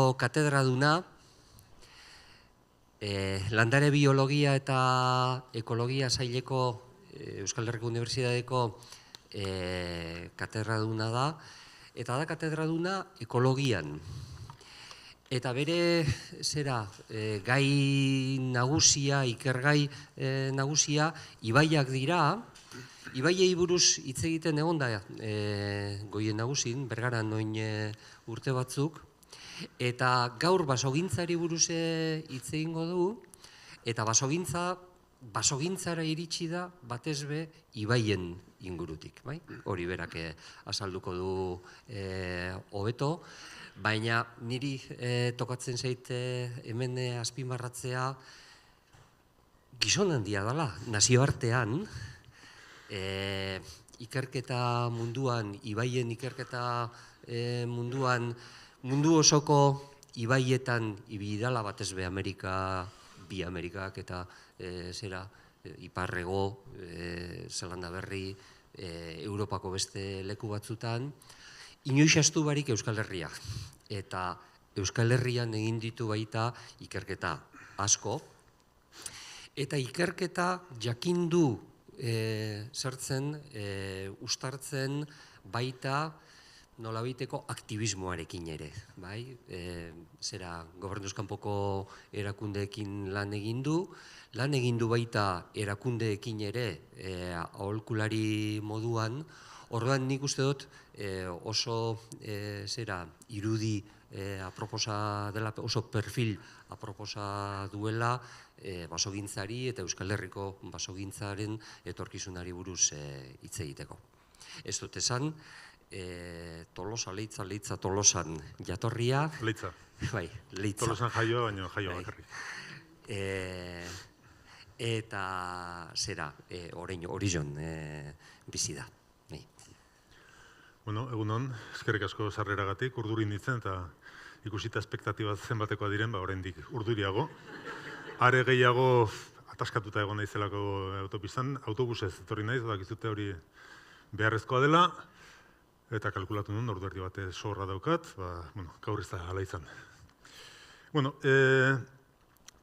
Unibertsitateko katedraduna, landare biologia eta ekologia saileko Euskal Herriko Unibertsitateko katedraduna da, eta da katedraduna ekologian. Eta bere gai nagusia, ikergai nagusia, ibaiak dira. Ibaiei buruz hitz egiten egon da Goien Nagusin, Bergaran noin urte batzuk. Eta gaur basogintzari buruz hitz egingo du, eta basogintzara iritsi da batez be ibaien ingurutik. Hori berak azalduko du hobeto. Baina niri tokatzen zait hemen azpimarratzea gizon handia dela, nazioartean, ikerketa munduan, ibaien ikerketa munduan, mundu osoko ibaietan ibili dela batez be bi Amerikak eta Iparrego, Zelanda Berri, Europako beste leku batzutan, inoiz ahaztu barik Euskal Herria. Eta Euskal Herrian egin ditu baita ikerketa asko. Eta ikerketa jakindu zertzen, ustartzen baita nolabaiteko aktivismoarekin ere. Gobernuz kanpoko erakundeekin lan egin du baita erakundeekin ere aholkulari moduan. Orduan nik uste dut oso irudi aproposa dela, oso perfil aproposa duela basogintzari eta Euskal Herriko basogintzaren etorkizunari buruz hitz egiteko. Ez dut esan, Tolosa, Leitza Tolosan jatorria. Leitza. Bai, Leitza. Tolosan jaioa, baina jaioa bakarrik. Eta Orion bizi da. Bueno, egunon, eskerrik asko sarreragatik, urdurin ditzen, eta ikusita espektatiba zenbatekoa diren, oraindik urduriago. Are gehiago ataskatuta egon naizelako autopistan, autobusez etorri naiz, dakizute hori beharrezkoa dela, eta kalkulatu nuen, ordu erdi bate zorra daukat, gaur ez da hala izan.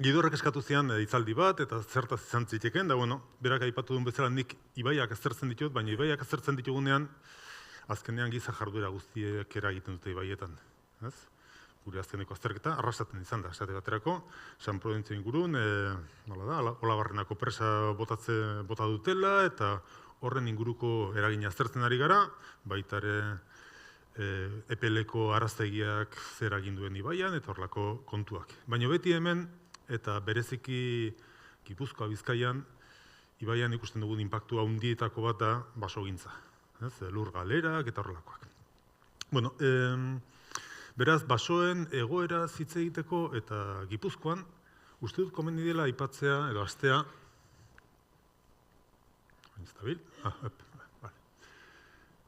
Gidorrek eskatu zian hitzaldi bat, eta zertaz izan ziteken, da berak aipatu duen bezala nik ibaiak aztertzen ditut, baina ibaiak aztertzen ditugunean, azkenean giza jarduera guztiek eragiten dute ibaietan. Gure azkeneko azterketa, arrasaten izan da, esate baterako, San Prudentzio ingurun, Olabarrenako presa bota dutela, eta horren inguruko eragina aztertzen ari gara, baita ere epeleko araztegiak zer egin duen ibaian, eta horrelako kontuak. Baina beti hemen, eta bereziki Gipuzkoa Bizkaian, ibaian ikusten dugun inpaktua handietako bat da basogintza. Lur galerak eta horrelakoak. Beraz, basoen egoera hitz egiteko eta Gipuzkoan, uste dut komeni dela aipatzea edo astea. Instabil?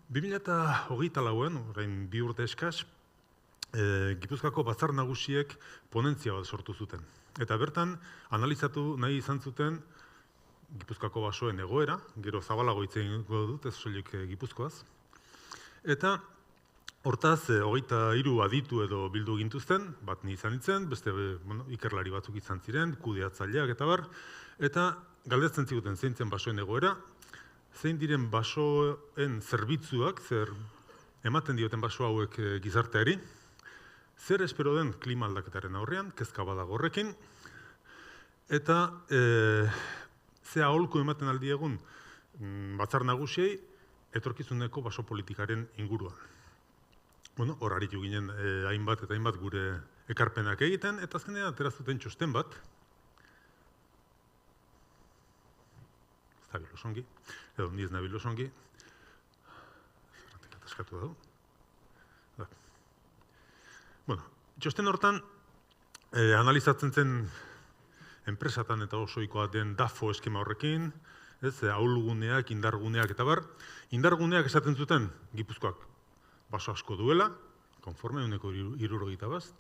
2024an, orain 2 urte eskas, Gipuzkoako batzar nagusiek ponentzia bat sortu zuten. Eta bertan, analizatu nahi izan zuten Gipuzkoako basoen egoera, gero zabalago hitz egingo dut, ez soilik Gipuzkoaz. Eta hortaz, 23 aditu edo bildu gintuzten, bat ni izan nintzen, beste ikerlari batzuk izan ziren, kudeatzaileak eta bar, eta galdetzen ziguten zein zen basoen egoera, zein diren basoen zerbitzuak, zer ematen dioten baso hauek gizarteari, zer espero den klima aldaketaren aurrean, kezka badago horrekin, eta ze aholku ematen aldi egun batzar nagusiei etorkizuneko baso politikaren inguruan. Hor aritu ginen hainbat eta hainbat gure ekarpenak egiten, eta azkenean aterazuten txosten bat, ez da bilosongi, edo ni ez nahi bilosongi, zerratik ataskatu da du. Txosten hortan analizatzen zen enpresatan eta osoikoa den DAFO eskema horrekin, ahulguneak, indarguneak eta bar. Indarguneak esaten zuten Gipuzkoak baso asko duela, konforme, 1,70.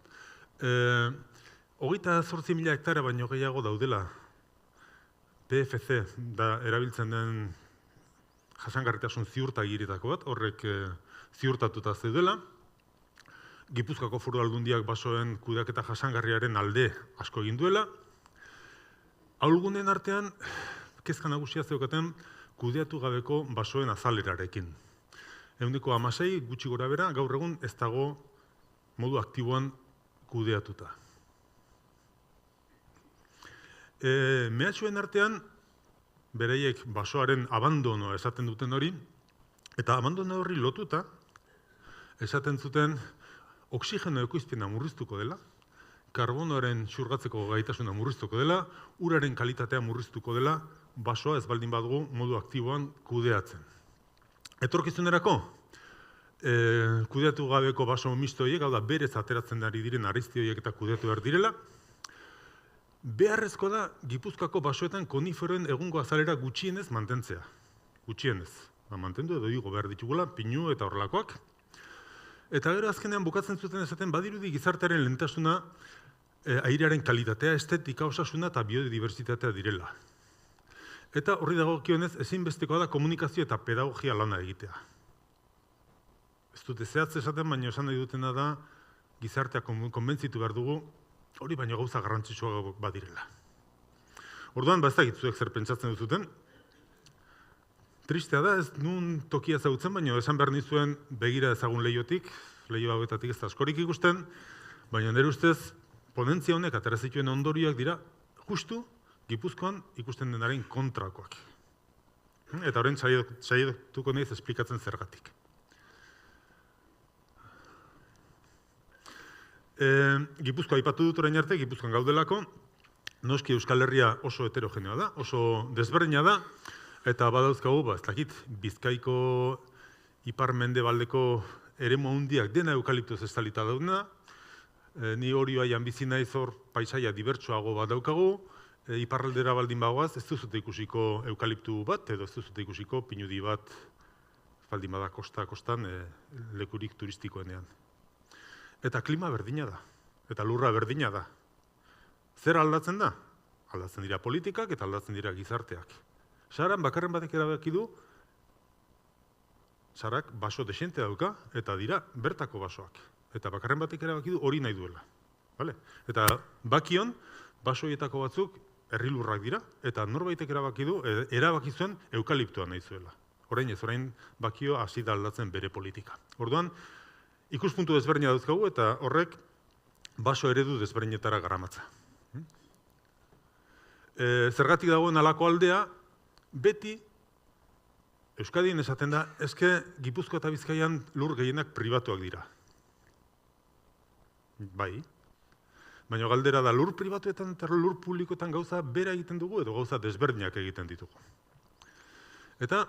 28.000 hektarea baino gehiago daudela PFC da erabiltzen den jasangarritasun ziurtagiritako bat, horrek ziurtatuta zeudela, Gipuzkoako Foru Aldundiak basoen kudeaketa jasangarriaren alde asko egin duela. Ahulgunen artean, kezka nagusia zeukaten kudeatu gabeko basoen azalerarekin. 16% gutxi gora bera, gaur egun ez dago modu aktiboan kudeatuta. Mehatxuen artean, bereiek basoaren abandonoa esaten duten hori, eta abandono horri lotuta, esaten zuten oksigeno ekoizpena murriztuko dela, karbonoaren xurgatzeko gaitasuna murriztuko dela, uraren kalitatea murriztuko dela, basoa ez baldin badugu modu aktiboan kudeatzen. Etorkizunerako, kudeatu gabeko baso misto horiek, hau da, berez ateratzen ari diren arizti horiek eta kudeatu behar direla, beharrezko da Gipuzkoako basoetan koniferoen egungo azalera gutxienez mantentzea. Gutxienez. Mantendu edo igo behar ditugula, pinu eta horrelakoak. Eta gero azkenean bukatzen zuten esaten badirudi gizartearen lehentasuna airearen kalitatea, estetika, osasuna eta biodiversitatea direla. Eta horri dagokionez ezinbestekoa da komunikazio eta pedagogia lana egitea. Ez dute zehatz esaten, baina esan nahi dutena da gizartea konbentzitu behar dugu hori baino gauza garrantzitsua badirela. Orduan, ez dakit zuek zer pentsatzen duzuten. Tristea da, ez nun tokia ezagutzen, baina esan behar nizuen begira ezagun lehiotik, lehio hauetatik ez da askorik ikusten, baina nire ustez ponentzia honek atera zituen ondorioak dira justu Gipuzkoan ikusten denaren kontrakoak. Eta horren saiatuko naiz esplikatzen zergatik. Gipuzkoa aipatu dut orain arte, Gipuzkoan gaudelako, noski Euskal Herria oso heterogeneoa da, oso desberdina da, eta badauzkagu, ez dakit, Bizkaiko ipar-mendebaldeko eremu handiak dena eukaliptoz estalita daudena, ni Orioaian bizi naiz hor paisaia dibertsuago bat daukagu, iparraldera baldin bagoaz, ez duzute ikusiko eukaliptu bat, edo ez duzute ikusiko pinudi bat, baldin bada kostan lekurik turistikoenean. Eta klima berdina da, eta lurra berdina da. Zer aldatzen da? Aldatzen dira politikak eta aldatzen dira gizarteak. Saharan bakarren batek erabaki du, Saharak baso desente dauka, eta dira bertako basoak. Eta bakarren batek erabaki du hori nahi duela. Eta bakion, basoietako batzuk herri lurrak dira, eta norbaitek erabaki du, erabaki zuen eukaliptoa nahi zuela. Orain ez, orain bakio hasi da aldatzen bere politika. Orduan, ikuspuntu desberdina dauzkagu eta horrek baso eredu desberdinetara garamatza. Zergatik dagoen halako aldea, beti Euskadin esaten da, eske Gipuzkoa eta Bizkaian lur gehienak pribatuak dira. Bai, baina galdera da lur pribatuetan eta lur publikoetan gauza bera egiten dugu edo gauza desberdinak egiten ditugu. Eta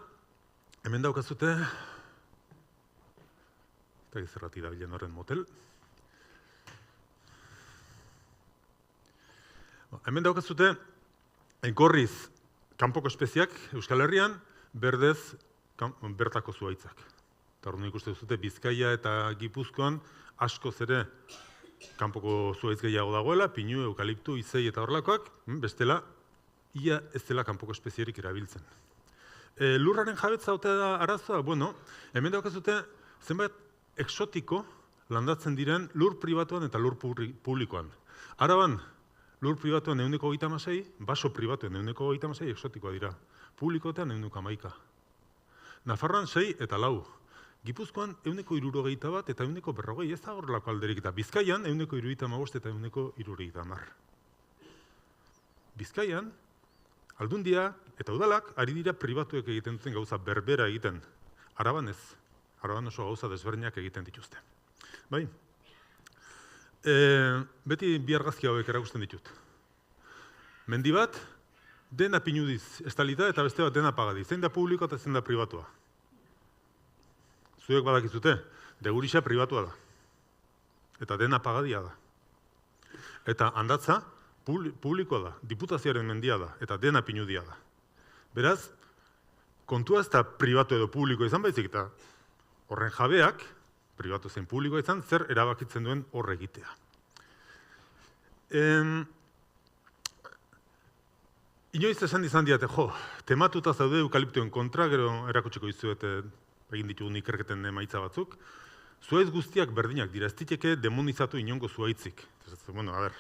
hemen daukazute, eta gizerrati da bilen horren motel. Hemen daukazute, gorriz kanpoko espeziak Euskal Herrian, berdez bertako zuhaitzak. Eta hori ikusten duzute Bizkaia eta Gipuzkoan askoz ere kanpoko zuhaitz gehiago dagoela, pinu, eukaliptu, izei eta horrelakoak, bestela, ia ez dela kanpoko espezierik erabiltzen. Lurraren jabetza ote da arazoa? Bueno, hemen daukazute zenbait exotiko landatzen diren lur pribatuan eta lur publikoan. Araban, lur pribatuan 126, baso pribatuen 126 exotikoa dira. Publikoetan 111. Nafarroan 6 eta 4. Gipuzkoan 161 eta 140, ez da horrelako alderik eta Bizkaian 175 eta 170. Bizkaian, Aldundia eta udalak ari dira pribatuek egiten duten gauza berbera egiten. Araban ez. Araban oso gauza desberdinak egiten dituzte. Bai? Beti bi argazki hauek erakusten ditut. Mendi bat, dena pinudiz estalita eta beste bat dena pagadi. Zein da publikoa eta zein da pribatua. Zuek badakizute, degurisa pribatua da. Eta dena pagadia da. Eta handatza, publikoa da, diputazioaren mendia da, eta dena pinudia da. Beraz, kontua ez da pribatu edo publiko izan baizik, eta horren jabeak, pribatu zein publikoa izan, zer erabakitzen duen horre egitea. Inoiz esan izan diate, tematuta zaude eukaliptuen kontra, gero erakutsiko izuet egin ditugun ikerketen emaitza batzuk, zuhaitz guztiak berdinak dira, ez diteke demonizatu inongo zuhaitzik. Bueno, a ber,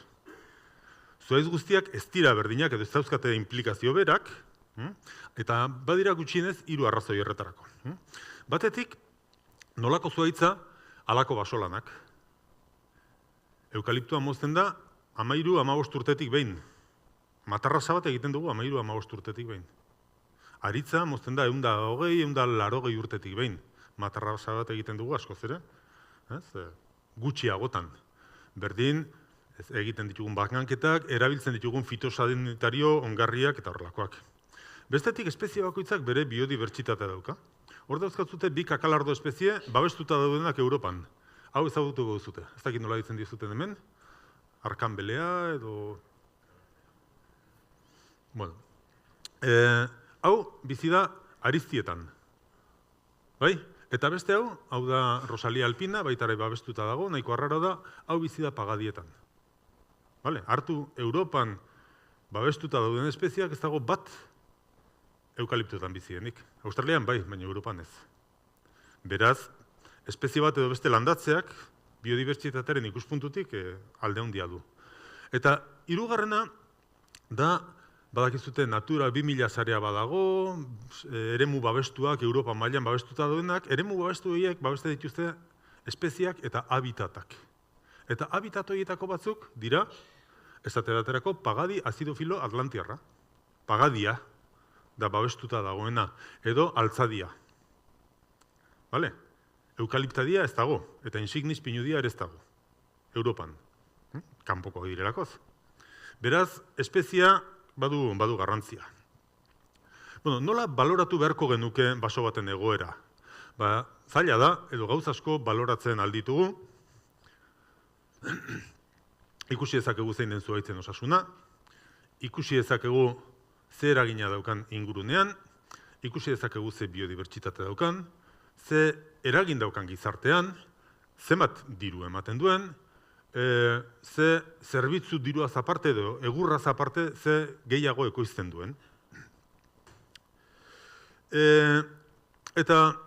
zuhaitz guztiak ez dira berdinak, edo ez dauzkate implikazio berak, eta badira gutxienez 3 arrazoi erretarako. Batetik, nolako zuhaitza, halako basolanak. Eukaliptoa mozten da, 13-15 urtetik behin. Matarrasa bat egiten dugu 13-15 urtetik behin. Aritza mozten da 120-180 urtetik behin. Matarrasa bat egiten dugu askoz ere. Gutxiagotan. Berdin, egiten ditugun bakanketak, erabiltzen ditugun fitosanitario ongarriak eta horrelakoak. Bestetik, espezie bakoitzak bere biodibertsitatea dauka. Hor dauzkatzute 2 kakalardo espezie babestuta daudenak Europan. Hau ezagutuko duzute. Ez dakit nola ditzen dizuten hemen. Arkanbelea edo... Bueno. Hau bizi da Ariztietan. Bai? Eta beste hau da Rosalia alpina, baita ere babestuta dago, nahiko arraro da, hau bizi da Pagadietan. Vale? Hartu Europan babestuta dauden espeziak ez dago bat eukaliptotan bizi denik. Australian bai, baina Europan ez. Beraz, espezie bat edo beste landatzeak biodibertsitatearen ikuspuntutik alde handia du. Eta hirugarrena da, badakizute Natura 2000 sarea badago, eremu babestuak Europa mailan babestuta daudenak, eremu babestu horiek babeste dituzte espeziak eta habitatak. Eta habitat horietako batzuk dira, esate baterako, pagadi azidofilo atlantiarra. Pagadia da babestuta dagoena, edo altzadia. Vale? Eukaliptadia ez dago, eta insignis pinudia ere ez dago. Europan. Kanpoko direlakoz. Beraz, espezia badu garrantzia. Bueno, nola baloratu beharko genuke baso baten egoera? Zaila da, edo gauz asko baloratzen alditugu. Ikusi ezakegu zein den zuhaitzen osasuna, ikusi ezakegu ze eragina daukan ingurunean, ikusi ezakegu ze biodibertsitate daukan, ze eragin daukan gizartean, zenbat diru ematen duen, ze zerbitzu diruaz aparte edo egurraz aparte ze gehiago ekoizten duen. Eta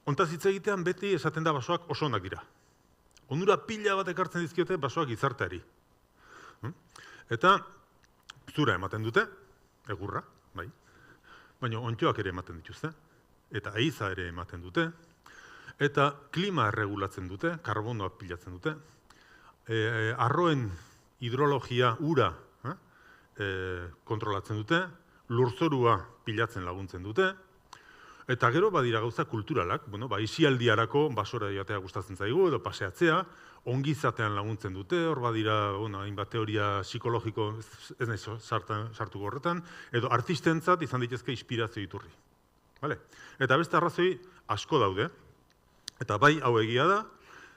hontaz hitz egitean beti esaten da basoak oso onak dira. Onura pila bat ekartzen dizkiote basoak gizarteari. Eta zura ematen dute, egurra, bai. Baina onddoak ere ematen dituzte, eta haiza ere ematen dute, eta klima erregulatzen dute, karbonoa pilatzen dute, arroen hidrologia ura kontrolatzen dute, lurzorua pilatzen laguntzen dute, eta gero badira gauza kulturalak, isialdiarako basora joatea gustatzen zaigu, edo paseatzea, ongizatean laguntzen dute, hor badira hainbat teoria psikologiko, ez nahi sartuko horretan, edo artistentzat izan daitezke inspirazio iturri. Eta beste arrazoi asko daude, eta bai hau egia da,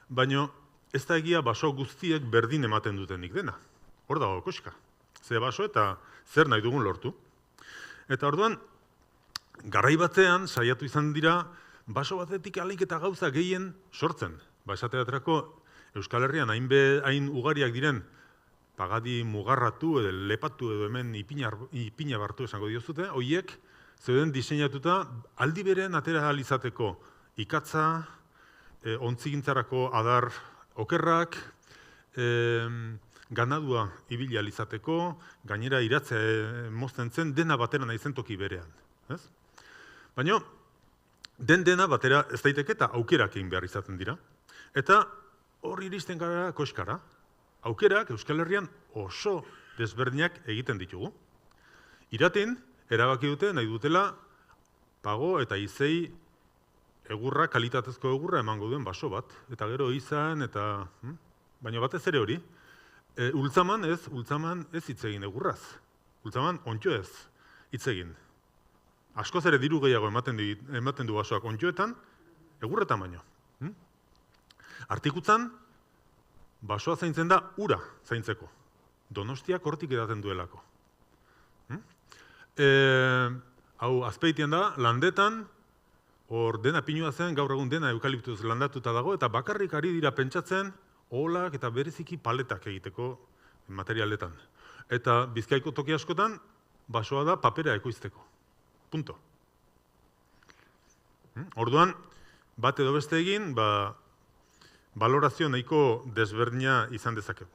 baina ez da egia baso guztiek berdin ematen dutenik dena. Hor dago koska. Ze baso eta zer nahi dugun lortu. Eta orduan, garai batean saiatu izan dira baso batetik alik eta gauza gehien sortzen. Esate baterako Euskal Herrian hain ugariak diren pagadi mugarratu edo lepatu edo hemen ipina bartu esango diozute, horiek zeuden diseinatuta aldi beren atera alizateko ikatza, ontzigintzarako adar okerrak, ganadua ibili alizateko, gainera iratzea mozten zen, dena batera nahi zen toki berean. Baina, dena batera ez daiteke eta aukerak egin behar izaten dira. Eta hor iristen gara koskara, aukerak Euskal Herrian oso desberdinak egiten ditugu. Iratin, erabaki dute nahi dutela pago eta izei egurra, kalitatezko egurra emango duen baso bat. Eta gero izan eta... Baina batez ere hori, ultzaman ez hitz egin egurraz. Ultzaman ontxo ez hitz egin. Askoz ere diru gehiago ematen du basoak ontxoetan, egurretan baino. Artikutzan, basoa zaintzen da ura zaintzeko. Donostiak hortik edaten duelako. Hau, Azpeitian da, landetan, hor dena pinua zen, gaur egun dena eukaliptuz landatuta dago, eta bakarrik ari dira pentsatzen, oholak eta bereziki paletak egiteko materialetan. Eta Bizkaiko toki askotan, basoa da papera ekoizteko. Punto. Orduan, bat edo beste egin, balorazio nahiko desberdina izan dezakegu.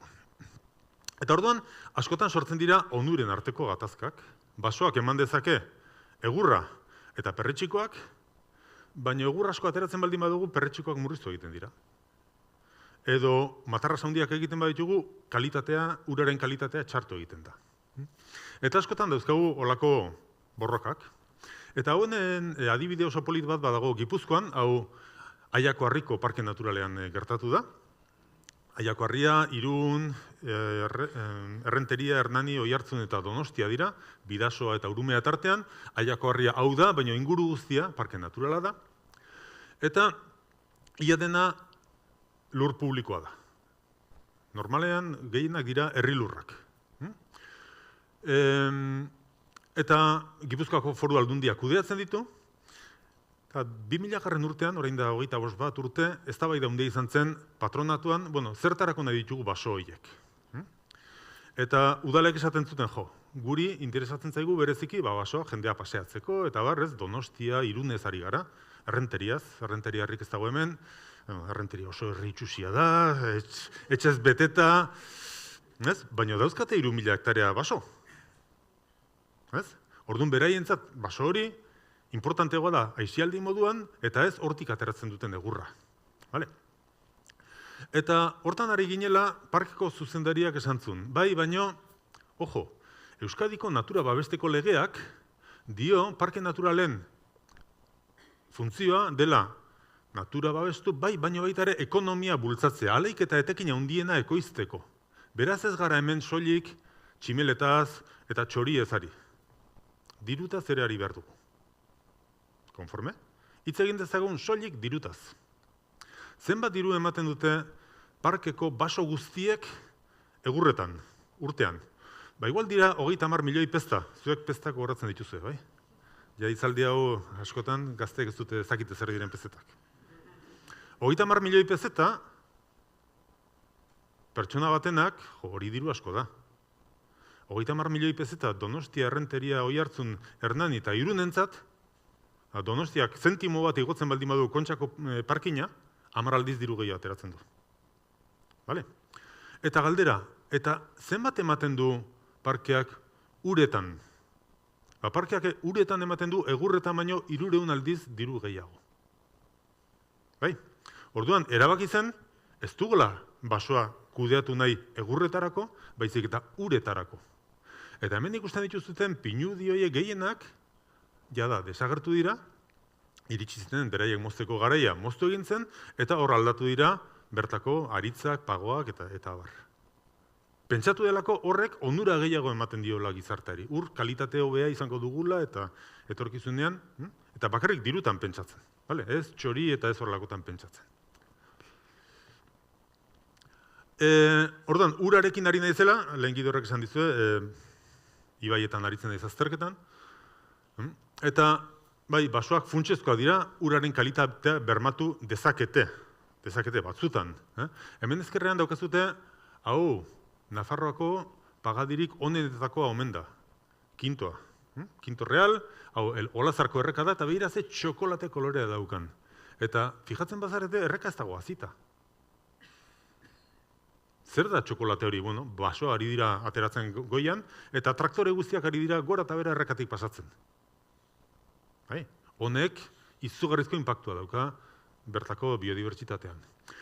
Eta orduan, askotan sortzen dira onuren arteko gatazkak, basoak eman dezake egurra eta perretxikoak, baina egur asko ateratzen baldin badugu perretxikoak murriztu egiten dira. Edo matarras handiak egiten baditugu, uraren kalitatea txartu egiten da. Eta askotan dauzkagu olako borrokak. Eta honen adibide oso polit bat badago Gipuzkoan, hau Aiako Harriko Parke Naturalean gertatu da. Aiako Harria, Irun, Errenteria, Hernani, Oiartzun eta Donostia dira, Bidasoa eta Urumea tartean. Aiako Harria hau da, baina inguru guztia Parke Naturala da. Eta ia dena lur publikoa da. Normalean gehienak dira herri lurrak. Eta Gipuzkoako Foru Aldundiak kudeatzen ditu. Eta 2000 urtean, orain da 25 bat urte, eztabaida handia izan zen patronatuan, zertarako nahi ditugu baso horiek. Eta udalek esaten zuten guri interesatzen zaigu bereziki basoa jendea paseatzeko, eta barrez Donostia, Irunez ari gara, Errenteriaz, Errenteria harrik ez dago hemen, Errenteria oso herri itxusia da, etxez beteta, baina dauzkate 3000 hektarea baso. Orduan beraientzat baso hori importanteagoa da aisialdi moduan eta ez hortik ateratzen duten egurra. Eta hortan ari ginela parkeko zuzendariak esan zuen. Bai, baino, Euskadiko natura babesteko legeak dio parke naturalen funtzioa dela natura babestu, bai, baino baita ere ekonomia bultzatzea, aleik eta etekin handiena ekoizteko. Beraz ez gara hemen soilik tximeletaz eta txori ezari. Dirutaz ere ari behar dugu. Konforme? Hitz egin dezagun soilik dirutaz. Zenbat diru ematen dute parkeko baso guztiek egurretan, urtean. Igual dira 30 milioi pesta, zuek pestak gogoratzen dituzue, bai? Ja hitzaldi hau askotan gazteek ez dute ezakite zer diren pezetak. 30 milioi pezeta, pertsona batenak, hori diru asko da. 30 milioi pezeta Donostia, Errenteria, Oiartzun, Hernani eta Irunentzat, Donostiak zentimo bat igotzen baldin badu Kontxako parkina, 10 aldiz diru gehiago ateratzen du. Eta galdera, eta zenbat ematen du parkeak uretan? Parkeak uretan ematen du egurretan baino 300 aldiz diru gehiago. Orduan, erabaki zen, ez dugula basoa kudeatu nahi egurretarako, baizik eta uretarako. Eta hemen ikusten dituzuten pinudi horiek gehienak, jada, desagertu dira, iritsi ziten beraiek mozteko garaia moztu egin zen, eta hor aldatu dira bertako aritzak, pagoak eta abar. Pentsatu delako horrek onura gehiago ematen diola gizarteari. Ur kalitate hobea izango dugula eta etorkizunean, eta bakarrik dirutan pentsatzen. Ez txori eta ez horrelakotan pentsatzen. Orduan, urarekin ari naizela, lehen gidorrek esan dizue, ibaietan aritzen naiz azterketan, eta basoak funtsezkoak dira, uraren kalitatea bermatu dezakete batzutan. Hemen ezkerrean daukazute, Nafarroako pagadirik honenetakoa omen da, Kintoa. Kinto Real, Olazarko erreka da, eta behira ze txokolate kolorea daukan. Eta fijatzen bazarete, erreka ez dago azita. Zer da txokolate hori? Basoa ari dira ateratzen goian, eta traktore guztiak ari dira gora eta bera errekatik pasatzen. Honek izugarrizko inpaktua dauka bertako biodibertsitatean.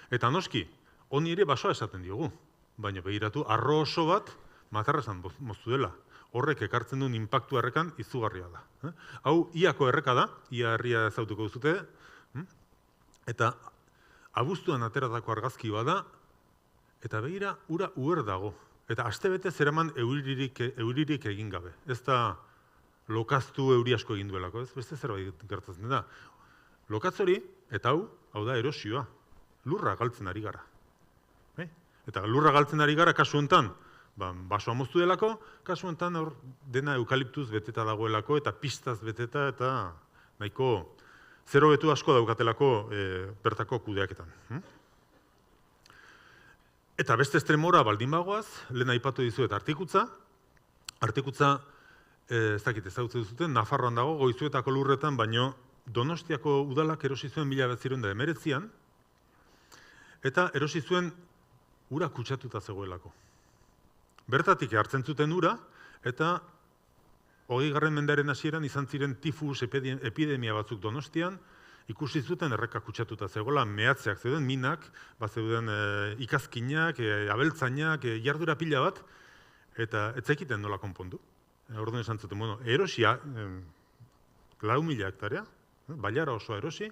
Eta noski, honi ere basoa esaten diogu, baina begiratu arro oso bat matarrazan moztu dela. Horrek ekartzen duen inpaktua errekan izugarria da. Hau, iako erreka da, ia herria ezautuko duzute, eta abuztuan ateratako argazki bada, eta begira, ura uer dago. Eta astebete zeraman euririk egin gabe. Ez da lokaztu euri asko egin duelako, ez? Beste zerbait gertatzen da. Lokatz hori, eta hau da erosioa. Lurra galtzen ari gara. Eta lurra galtzen ari gara, kasu honetan, basoa moztu delako, kasu honetan dena eukaliptuz beteta dagoelako, eta pistaz beteta, eta nahiko zero betu asko daukatelako bertako kudeaketan. Eta beste estremora baldin bagoaz, lehen aipatu dizuet Artikutza. Artikutza, ez dakit ezagutzen duzuten, Nafarroan dago, Goizuetako lurretan, baino Donostiako udalak erosi zuen 1919an, eta erosi zuen ura kutsatuta zegoelako. Bertatik hartzen zuten ura, eta 20. mendearen hasieran izan ziren tifus epidemia batzuk Donostian, ikusi zuten erreka kutsatuta zegoela, mehatzeak zeuden, minak, zeuden ikazkinak, abeltzainak, jardura pila bat, eta ez zekiten nola konpondu. Orduan esan zuten, erosia, 4.000 hektarea, bailara osoa erosi,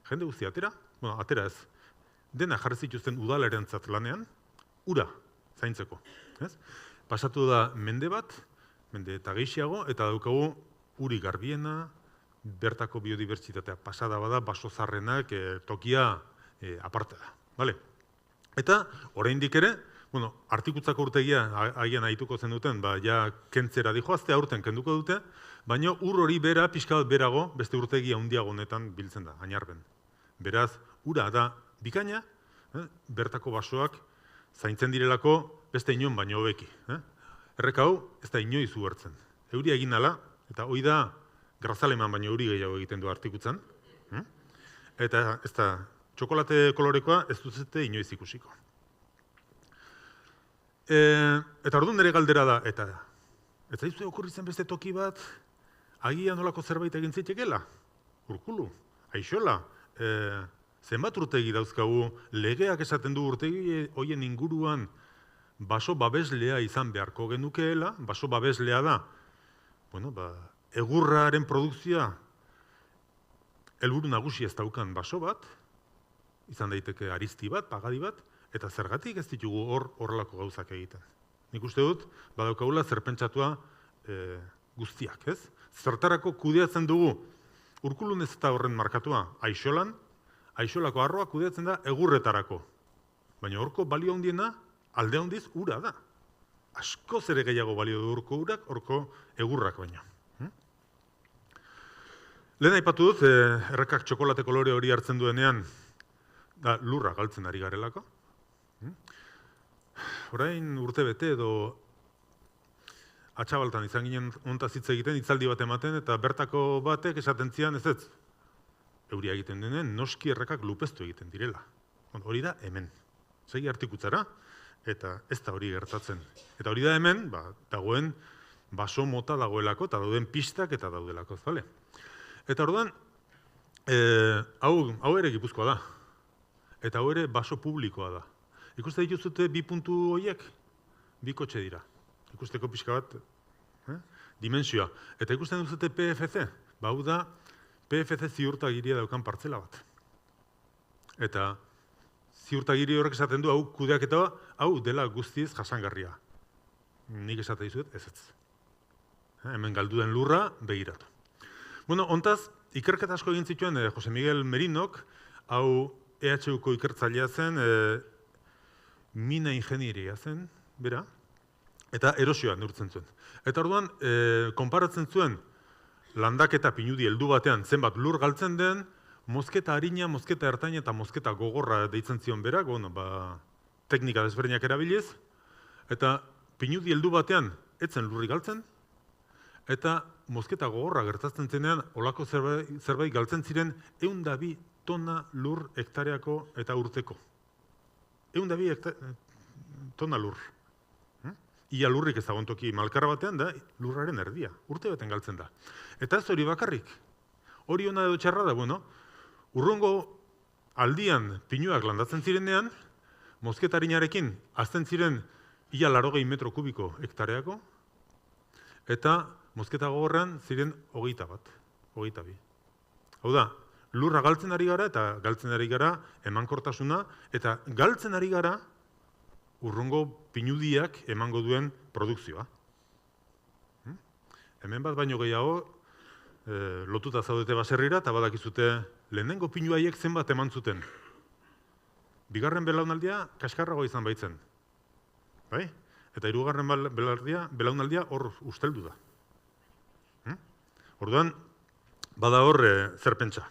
jende guzti atera, atera ez, dena jarri zituzten udalerentzat lanean, ura zaintzeko. Pasatu da mende bat, mende eta gehiago, eta daukagu uri garbiena, bertako biodibertsitatea pasada bada, baso zarrenak, tokia aparte da. Vale? Eta, oraindik ere, artikutzako urtegia haien ahituko zen duten, ja kentzera dijoazte, aurten kenduko dute, baina ur hori bera, pixka bat berago, beste urtegia handiago honetan biltzen da, Añarben. Beraz, ura da bikaina, bertako basoak zaintzen direlako beste inon baino hobeki. Erreka hau, ez da inoiz uhertzen. Euria egin ala, eta hoi da grazaleman baino euri gehiago egiten du artikutzan. Eta ez da, txokolate kolorekoa ez duzete inoiz ikusiko. Eta orduan nire galdera da, eta ez zaizu okurritzen beste toki bat, agian nolako zerbait egin zitekela? Urkulu, aixola, zenbat urtegi dauzkagu, legeak esaten du urtegi hoien inguruan baso babeslea izan beharko genukeela, baso babeslea da, egurraren produkzioa helburu nagusi ez daukan baso bat, izan daiteke arizti bat, pagadi bat, eta zergatik ez ditugu horrelako gauzak egiten. Nik uste dut, badaukagula zerpentsatua guztiak, ez? Zertarako kudeatzen dugu, Urkulun ez eta horren markatua, aixolan, aixolako arroa kudeatzen da egurretarako. Baina horko balio handiena, alde handiz ura da. Askoz ere gehiago balio du urko urak, horko egurrak baina. Lehen aipatu dut, errekak txokolate kolore hori hartzen duenean, da lurra galtzen ari garelako. Orain urte bete edo atxabaltan izan ginen ontaz hitz egiten, hitzaldi bat ematen, eta bertako batek esaten zian ez. Euria egiten denen, noski errekak lupeztu egiten direla. Hori da hemen. Segi artikutzara, eta ez da hori gertatzen. Eta hori da hemen, dagoen baso mota dagoelako, eta dauden pistak eta daudelako, zale? Eta orduan, hau ere Gipuzkoa da. Eta hau ere baso publikoa da. Ikuste dituzute bi puntu horiek, bi kotxe dira. Ikusteko pixka bat, dimensioa. Eta ikusten duzute PFC, hau da PFC ziurtagiria daukan partzela bat. Eta ziurtagiri horrek esaten du, hau kudeaketa, hau dela guztiz jasangarria. Nik esate dizuet, ez. Hemen galdu den lurra, begiratu. Ontaz, ikerketa asko egin zituen Jose Miguel Merinok, hau EHUko ikertzailea zen, mina ingenieria zen, bera, eta erosioa neurtzen zuen. Eta orduan, konparatzen zuen landaketa pinudi heldu batean zenbat lur galtzen den, mozketa harina, mozketa ertaina eta mozketa gogorra deitzen zion berak, teknika desberdinak erabiliz, eta pinudi heldu batean etzen lurri galtzen, eta mozketa gogorra gertatzen zenean, olako zerbait galtzen ziren 102 tona lur hektareako eta urteko. 102 tona lur. Ia lurrik ezagun toki malkarra batean da, lurraren erdia. Urte baten galtzen da. Eta ez hori bakarrik. Hori ona edo txarra da, urrungo aldian pinuak landatzen zirenean, mozketarinarekin azten ziren ia 80 metro kubiko hektareako, eta mozketa gogorrean ziren 22. Hau da, lurra galtzen ari gara eta galtzen ari gara emankortasuna, eta galtzen ari gara urrungo pinudiak emango duen produkzioa. Hemen bat baino gehiago lotuta zaudete baserrira eta badakizute lehenengo pinuaiek zenbat eman zuten. Bigarren belaunaldia kaskarrago izan baitzen. Bai? Eta hirugarren belaunaldia hor usteldu da. Orduan, bada hor zer pentsa.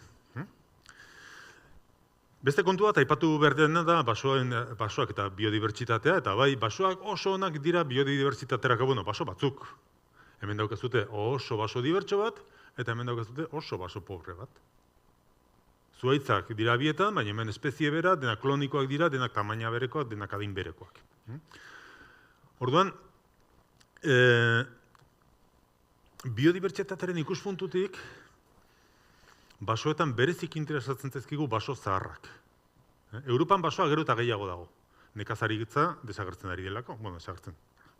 Beste kontu bat, aipatu behar dena da basoak eta biodibertsitatea, eta bai, basoak oso onak dira biodibertsitaterako, baso batzuk. Hemen daukazute oso baso dibertso bat, eta hemen daukazute oso baso pobre bat. Zuhaitzak dira bietan, baina hemen espezie bera, denak klonikoak dira, denak tamaina berekoak, denak adin berekoak. Orduan, biodibertsitatearen ikuspuntutik, basoetan berezik interesatzen zaizkigu baso zaharrak. Europan basoa gero eta gehiago dago. Nekazaritza desagertzen ari delako,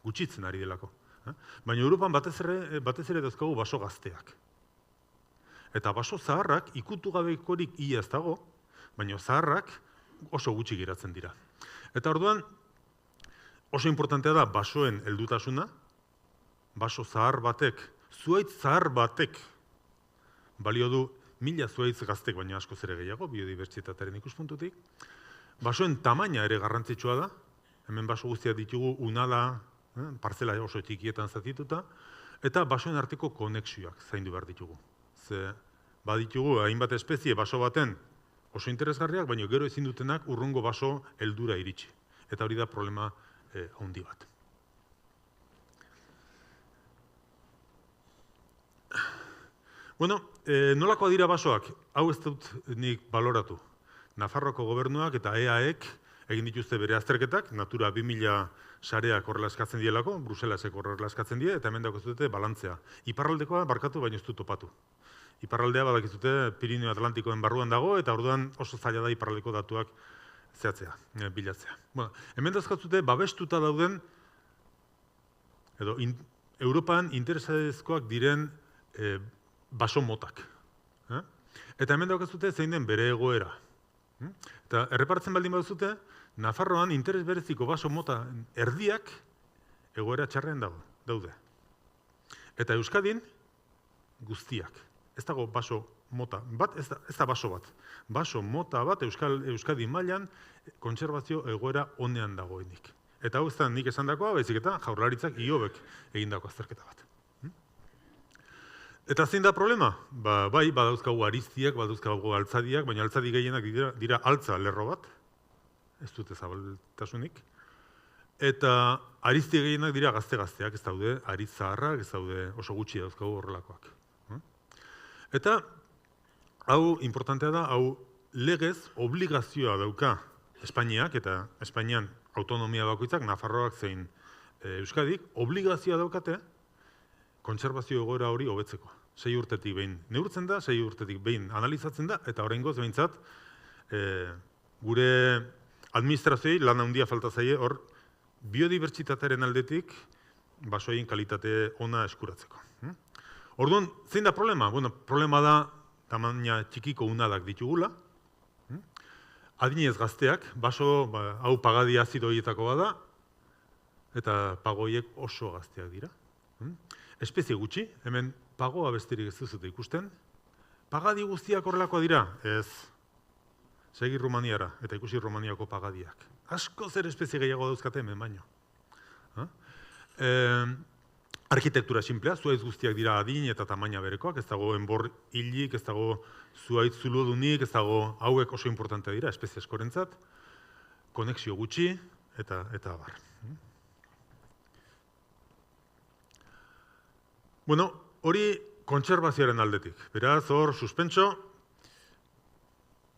gutxitzen ari delako. Baina Europan batez ere dauzkagu baso gazteak. Eta baso zaharrak ikutu gabekorik ia ez dago, baina zaharrak oso gutxi geratzen dira. Eta orduan, oso importantea da basoen heldutasuna, baso zahar batek, zuhaitz zahar batek, balio du 1000 zuhaitz gaztek, baina askoz ere gehiago, biodibertsitatearen ikuspuntutik. Basoen tamaina ere garrantzitsua da, hemen baso guztiak ditugu unala, partzela oso txikietan zatituta, eta basoen arteko konexioak zaindu behar ditugu. Ze baditugu hainbat espezie baso baten oso interesgarriak, baina gero ezin dutenak urrungo baso heldura iritsi. Eta hori da problema handi bat. Bueno, nolakoa dira basoak? Hau ez dut nik baloratu. Nafarroako gobernuak eta EAek egin dituzte bere azterketak, Natura 2000 sareak horrela eskatzen dielako, Bruselasek horrela eskatzen die, eta hemen daukazute balantzea. Iparraldekoa barkatu, baina ez du topatu. Iparraldea badakizute Pirineo Atlantikoen barruan dago, eta orduan oso zaila da iparraldeko datuak zehatzea, bilatzea. Bueno, hemen dauzkatzute babestuta dauden, edo Europan interesadezkoak diren baso motak. Eta hemen daukazute zein den bere egoera. Eta errepartzen baldin baduzute, Nafarroan interes bereziko baso mota erdiak egoera txarrean daude. Eta Euskadin guztiak. Ez dago baso mota bat, ez da baso bat. Baso mota bat Euskadi mailan kontserbazio egoera onean dagoenik. Eta hau ez da nik esandakoa, baizik eta Jaurlaritzak Iobek egindako azterketa bat. Eta zein da problema? Bai, badauzkagu ariztiak, badauzkagu altzadiak, baina altzadi gehienak dira altza lerro bat, ez dute zabaltasunik. Eta arizti gehienak dira gazte-gazteak, ez daude ariz zaharrak, ez daude oso gutxi dauzkagu horrelakoak. Eta hau importantea da, hau legez obligazioa dauka Espainiak, eta Espainian autonomia bakoitzak, Nafarroak zein Euskadik, obligazioa daukate kontserbazio egoera hori hobetzeko. 6 urtetik behin neurtzen da, 6 urtetik behin analizatzen da, eta oraingoz behintzat gure administrazioei lan handia falta zaie hor biodibertsitatearen aldetik basoien kalitate ona eskuratzeko. Orduan, zein da problema? Bueno, problema da tamaina txikiko unalak ditugula, adinez gazteak, baso hau pagadi azido horietako bada, eta pagoiek oso gazteak dira. Espezie gutxi, hemen pagoa besterik ez duzute ikusten. Pagadi guztiak horrelakoa dira? Ez. Segi Rumaniara, eta ikusi Rumaniako pagadiak. Asko zer espezie gehiago dauzkate hemen baino. Arkitektura simplea, zuhaitz guztiak dira adin eta tamaina berekoak, ez dago enbor hilik, ez dago zuhaitz zuludunik, ez dago hauek oso importantea dira, espezie askorentzat, konexio gutxi, eta abar. Bueno, hori kontserbazioaren aldetik. Beraz, hor, suspentso,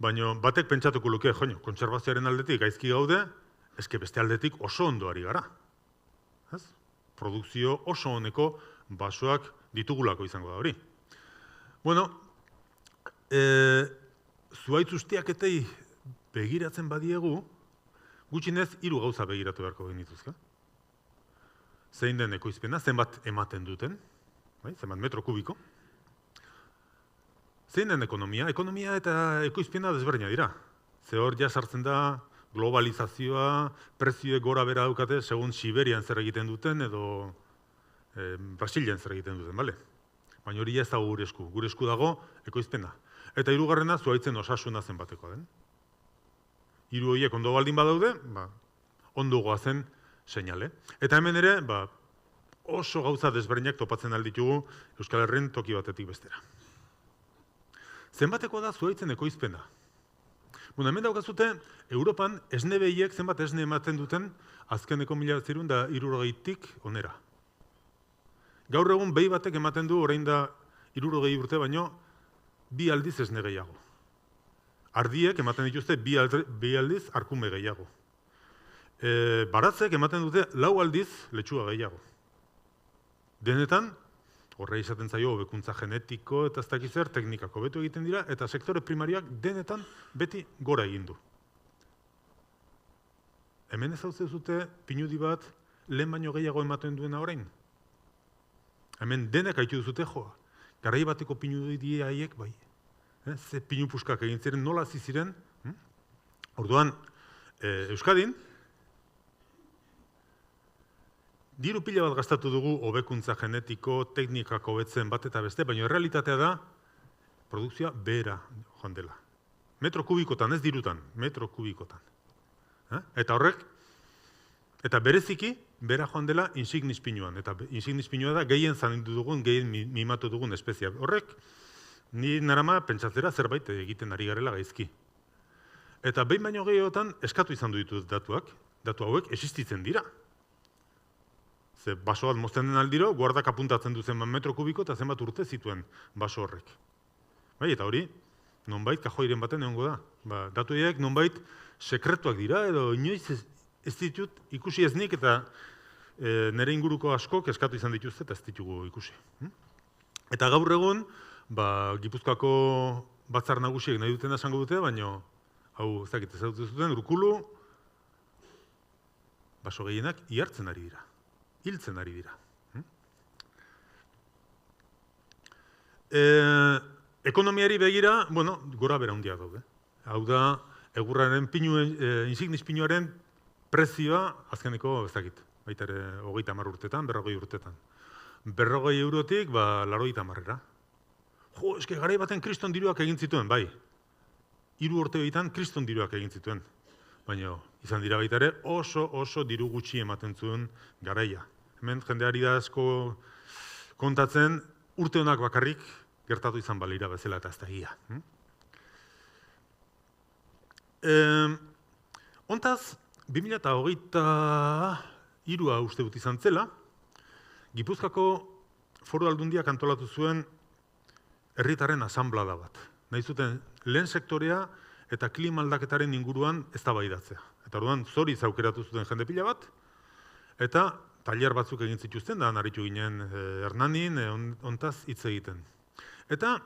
baina batek pentsatuko luke, joño, kontserbazioaren aldetik gaizki gaude, eske beste aldetik oso ondo ari gara. Produkzio oso honeko basoak ditugulako izango da hori. Bueno, zuhaitz ustiaketei begiratzen badiegu, gutxinez 3 gauza begiratu beharko genituzke. Zein den ekoizpena, zenbat ematen duten, zenbat metro kubiko. Zein den ekonomia? Ekonomia eta ekoizpena desberdina dira. Ze hor ja sartzen da globalizazioa, prezioek gora bera daukate, segun Siberian zer egiten duten edo Brasilian zer egiten duten, bale? Baina hori ja ez dago gure esku dago ekoizpena. Eta 3. zuhaitzen osasuna zenbatekoa den. 3 horiek ondo baldin badaude, ondo goazen seinale. Eta hemen ere, oso gauza desberdinak topatzen alditugu Euskal Herrien toki batetik bestera. Zenbateko da zuhaitzen ekoizpena? Bueno, hemen daukazute, Europan esne behiek zenbat esne ematen duten azkeneko 1960tik onera. Gaur egun behi batek ematen du orain da 60 urte baino 2 aldiz esne gehiago. ardiek ematen dituzte bi aldiz arkume gehiago. Baratzek ematen dute 4 aldiz letxuga gehiago. Denetan, horre izaten zaio hobekuntza genetiko eta ez dakiz zer teknikak hobetu egiten dira, eta sektore primarioak denetan beti gora egin du. Hemen ez hau zute pinudi bat lehen baino gehiago ematen duena orain. Hemen denek haitu duzute joa. Garai bateko pinudi haiek bai. Ze pinu puskak egin ziren, nola hasi ziren. Orduan, Euskadin, diru pila bat gastatu dugu hobekuntza genetiko, teknikak hobetzen bat eta beste, baina errealitatea da produkzioa behera joan dela. Metro kubikotan, ez dirutan, metro kubikotan. Eta horrek, eta bereziki, behera joan dela insignis pinuan. Eta insignis pinua da gehien zanindu dugun, gehien mimatu dugun espezia. Horrek, ni narama pentsatzera zerbait egiten ari garela gaizki. Eta behin baino gehiotan eskatu izan ditut datuak, datu hauek existitzen dira. Ze baso bat mozten den aldiro, guardak apuntatzen du zenbat metro kubiko eta zenbat urte zituen baso horrek. Bai, eta hori, nonbait kajoiren baten egongo da. Datu horiek nonbait sekretuak dira, edo inoiz ez ditut ikusi ez nik, eta nire inguruko askok eskatu izan dituzte eta ez ditugu ikusi. Eta gaur egun, Gipuzkoako batzar nagusiek nahi duten esango dute, baina hau ez dakit ezagutzen zuten, Urkulu, baso gehienak ihartzen ari dira. Hiltzen ari dira. Ekonomiari begira, gora bera handia daude. Hau da, egurraren insignis pinuaren prezioa, azkeneko, ez dakit, baita ere 30 urtetan, 40 urtetan. 40 eurotik, 80-era. Jo, eske garai baten kriston diruak egin zituen, bai. 3 urte horietan kriston diruak egin zituen. Baina, izan dira baita ere, oso diru gutxi ematen zuen garaia. Hemen jendeari da asko kontatzen, urte honak bakarrik gertatu izan balira bezala eta ez da egia. Hontaz, 2023 uste dut izan zela, Gipuzkoako Foru Aldundiak antolatu zuen herritarren asanblada bat. Nahi zuten lehen sektorea eta klima aldaketaren inguruan eztabaidatzea. Eta orduan zoriz aukeratu zuten jende pila bat, eta tailer batzuk egin zituzten, da naritu ginen Hernanin, hontaz hitz egiten. Eta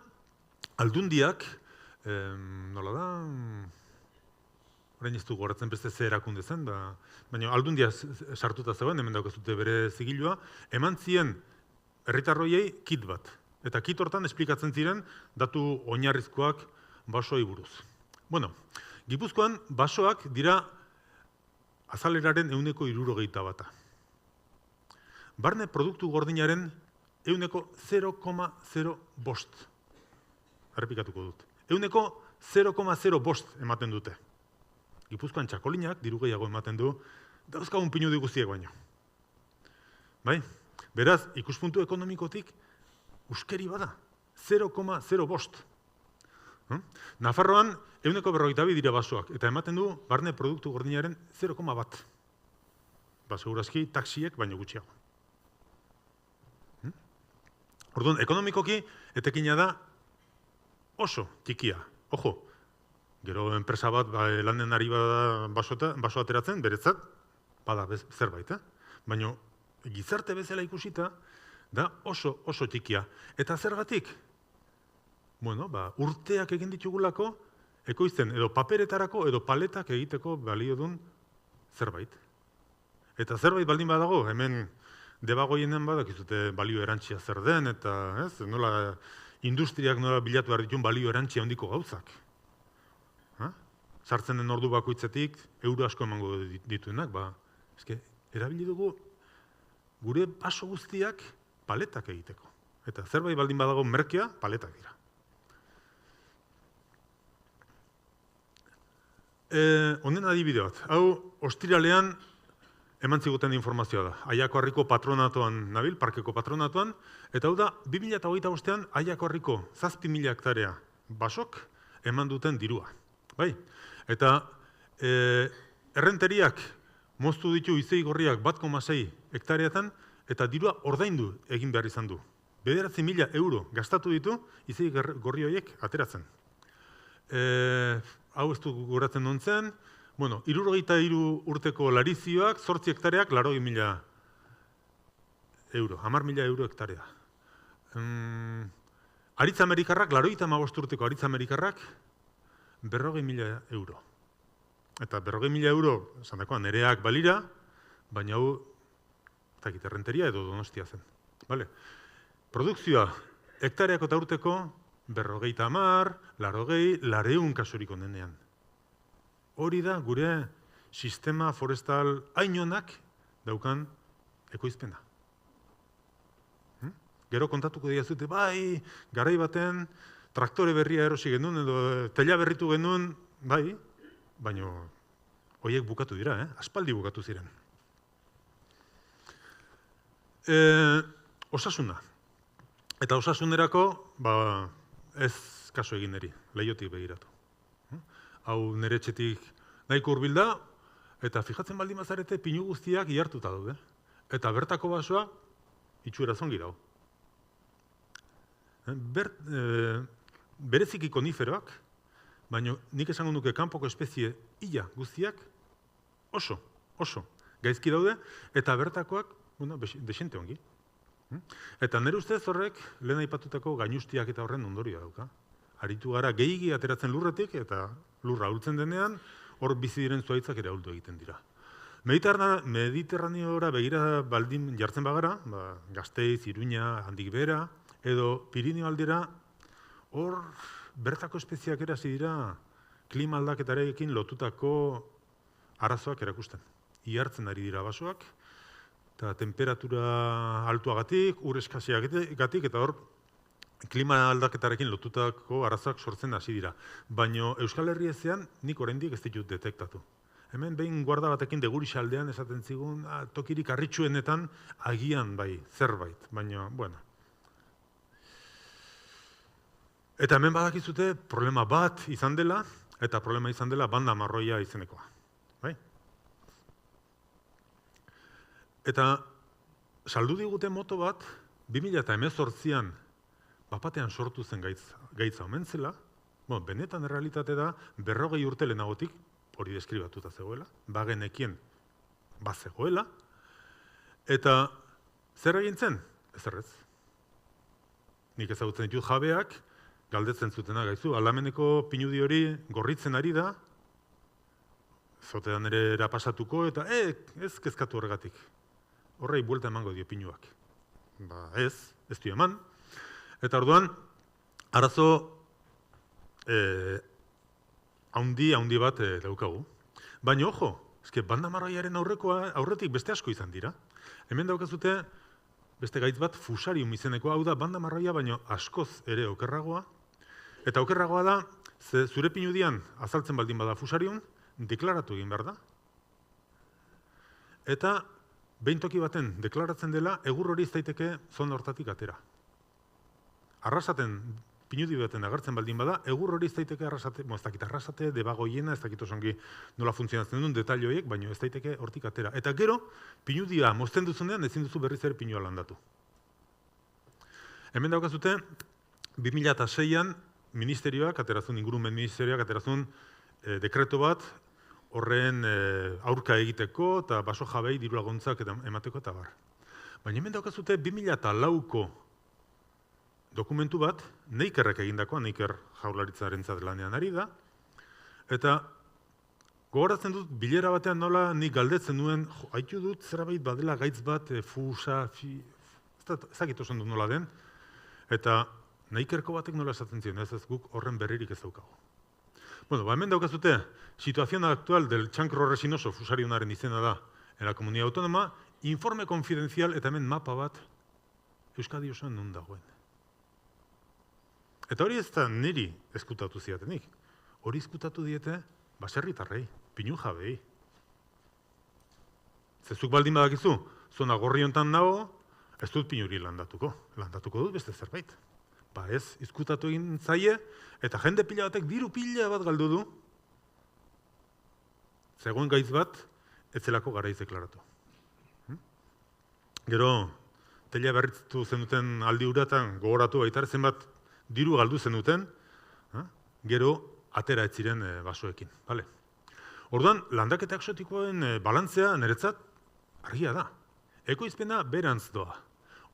aldundiak, nola da, orain ez du goratzen beste ze erakunde zen, baina aldundia sartuta zegoen, hemen daukazute bere zigilua, eman zien herritarroiei kit bat. Eta kit hortan esplikatzen ziren datu oinarrizkoak basoei buruz. Gipuzkoan basoak dira azaleraren 60%. Barne produktu gordinaren 0,05. Errepikatuko dut. 0,05 ematen dute. Gipuzkoan txakolinak diru gehiago ematen du, dauzkagun pinudi guztiek baino. Bai? Beraz, ikuspuntu ekonomikotik uskeri bada. 0,05. Nafarroan 152 dira basoak, eta ematen du barne produktu gordinaren 0,1. Segurazki taksiek baino gutxiago. Orduan, ekonomikoki etekina da oso txikia. Ojo, gero enpresa bat lanen ari bada baso ateratzen, beretzat, bada zerbait, baina gizarte bezala ikusita, da oso txikia. Eta zergatik? Urteak egin ditugulako, ekoizten edo paperetarako edo paletak egiteko balio duen zerbait. Eta zerbait baldin badago, hemen debagoienen badakizute balio erantsia zer den, eta nola industriak nola bilatu behar ditun balio erantsia handiko gauzak. Sartzen den ordu bakoitzetik, euro asko emango dituenak, erabili dugu gure baso guztiak paletak egiteko. Eta zerbait baldin badago merkea, paletak dira. Honen adibide bat, hau ostiralean eman ziguten informazioa da. Aiako Harriko patronatuan nabil, parkeko patronatuan, eta hau da, 2025an Aiako Harriko 7.000 hektarea basok eman duten dirua. Bai? Eta errenteriak moztu ditu izei gorriak 1,6 hektareatan, eta dirua ordaindu egin behar izan du. 9.000 euro gastatu ditu izei gorri horiek ateratzen. hau ez du goratzen nontzen, bueno, 63 urteko larizioak, 8 hektareak, 80.000 euro, 10.000 euro hektarea. Aritz Amerikarrak, 85 urteko Aritz Amerikarrak, 40.000 euro. Eta 40.000 euro, esan dakoa, nereak balira, baina hau, takit, errenteria edo Donostia zen. Vale? Produkzioa, hektareako eta urteko, 50, 80, 200 kasurik onenean. Hori da gure sistema forestal hainonak daukan ekoizpena. Gero kontatuko diazute, bai, garai baten traktore berria erosi genuen edo tela berritu genuen, bai, baina horiek bukatu dira, aspaldi bukatu ziren. Osasuna. Eta osasunerako, ez kaso egin niri, leihotik begiratu. Hau nire etxetik nahiko hurbil da, eta fijatzen baldin bazarete pinu guztiak ihartuta daude. Eta bertako basoa itxuera zongi dago. Bereziki koniferoak, baina nik esango nuke kanpoko espezie ia guztiak oso gaizki daude, eta bertakoak desente ongi. Eta nire ustez horrek lehen aipatutako gainustiak eta horren ondorioa dauka. Aritu gara gehigi ateratzen lurretik eta lurra ahultzen denean, hor bizi diren zuaitzak ere ahultu egiten dira. Mediterraneora begira baldin jartzen bagara, Gasteiz, Iruña, Handik Behera, edo Pirineo aldera, hor bertako espeziak erasi dira klima aldaketarekin lotutako arazoak erakusten. Ihartzen ari dira basoak, eta temperatura altuagatik, ur eskasiagatik, eta hor klima aldaketarekin lotutako arazoak sortzen hasi dira. Baina Euskal Herri ezean nik oraindik ez ditut detektatu. Hemen behin guarda batekin Degurix aldean esaten zigun, tokirik harritsuenetan agian bai, zerbait, baina, bueno. Eta hemen badakizute problema bat izan dela, eta problema izan dela banda marroia izenekoa. Bai? Eta saldu digute moto bat, 2018an bapatean sortu zen gaitza omen zela, benetan errealitate da, 40 urte lehenagotik, hori deskribatuta zegoela, bagenekien bazegoela, eta zer egin zen? Ezerrez. Nik ezagutzen ditut jabeak, galdetzen zutena gaizu, Aldameneko pinudi hori gorritzen ari da, zotean ere erapasatuko, eta ez kezkatu horregatik. Horrei buelta emango dio pinuak. Ez du eman. Eta orduan, arazo haundi bat daukagu. Baina, ojo, banda marroiaren aurretik beste asko izan dira. Hemen daukazute beste gaitz bat fusarium izenekoa, hau da banda marroia, baina askoz ere okerragoa. Eta okerragoa da, zure pinudian azaltzen baldin bada fusarium, deklaratu egin behar da. Eta behin toki baten deklaratzen dela, egur hori ez daiteke zona hortatik atera. Arrasaten, pinudi baten agertzen baldin bada, egur hori ez daiteke arrasate, ez dakit arrasate, debagoiena, ez dakit osongi nola funtzionatzen duen detalio horiek, baina ez daiteke hortik atera. Eta gero, pinudia mozten duzunean, ezin duzu berriz ere pinua landatu. Hemen daukazute, 2006an ministerioak, aterazun, ingurumen ministerioak, aterazun dekreto bat, horren aurka egiteko eta baso jabei diru laguntzak emateko eta bar. Baina hemen daukazute 2004ko dokumentu bat, Neikerrek egindakoa, Neiker Jaurlaritzarentzat lanean ari da, eta gogoratzen dut bilera batean nola nik galdetzen nuen, haitu dut zerbait badela gaitz bat ezakit osan dut nola den, eta Neikerko batek nola esaten zion, ez guk horren berririk ez daukago. Bueno, hemen daukazute, situación actual del chancro resinoso, fusarionaren izena da, en la comunidad autónoma, informe confidencial eta hemen mapa bat Euskadi osoan non dagoen. Eta hori ez da niri eskutatu ziatenik. Hori eskutatu diete baserritarrei, pinu jabei. Zezuk baldin badakizu, zona gorri hontan nago, ez dut pinuri landatuko. Landatuko dut beste zerbait. Ez, izkutatu egin zaie, eta jende pila batek diru pila bat galdu du, zegoen gaitz bat, ez zelako garaiz deklaratu. Gero, telia berritu zenuten aldi uratan gogoratu baitar zenbat diru galdu zenuten, gero atera ez ziren basoekin. Bale? Orduan, landaketa exotikoen balantzea niretzat argia da. Ekoizpena berantz doa.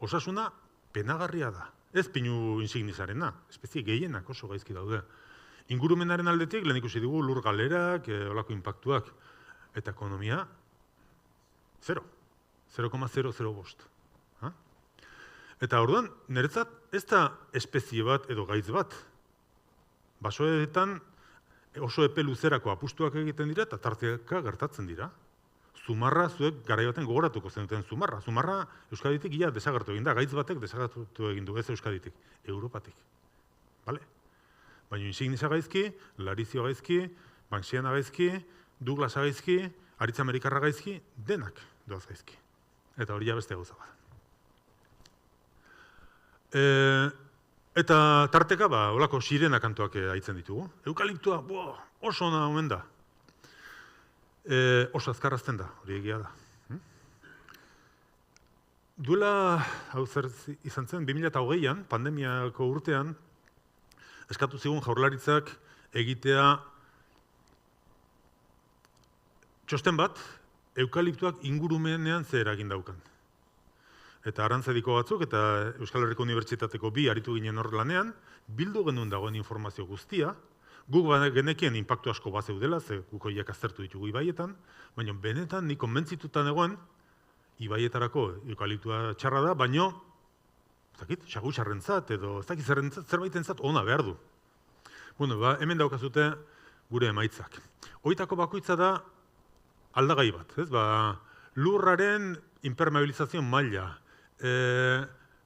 Osasuna penagarria da. Ez pinu insignizarena, espezie gehienak oso gaizki daude. Ingurumenaren aldetik, lehen ikusi dugu lur galerak, olako inpaktuak, eta ekonomia, 0. 0,005. Eta orduan, niretzat ez da espezie bat edo gaitz bat. Basoetan oso epe luzerako apustuak egiten dira eta tarteka gertatzen dira. Zumarra, zuek garai baten gogoratuko zenuten Zumarra. Zumarra Euskaditik ia desagertu egin da, gaitz batek desagertu egin du, ez Euskaditik, Europatik. Bale? Baina insignisa gaizki, Larizio gaizki, Banksiana gaizki, Douglas gaizki, Aritz Amerikarra gaizki, denak doaz gaizki. Eta hori beste gauza bat. Eta tarteka, olako sirena kantuak aitzen ditugu. Eukaliptua, oso ona omen da. Oso azkarrazten da, hori egia da. Duela, hau zer izan zen, 2008an, pandemiako urtean, eskatu zigun Jaurlaritzak egitea txosten bat, eukaliptuak ingurumenean zer eragin daukan. Eta Arantzadiko batzuk eta Euskal Herriko Unibertsitateko 2 aritu ginen hor lanean, bildu genuen dagoen informazio guztia, guk genekien inpaktu asko bat zeudela, ze guk horiek aztertu ditugu ibaietan, baina benetan ni konbentzitutan egoen, ibaietarako eukaliptua txarra da, baina, ez dakit, xagutxarrentzat edo ez dakit zerbaitentzat ona behar du. Bueno, hemen daukazute gure emaitzak. Hoitako bakoitza da aldagai bat, ez? Lurraren impermeabilizazio maila,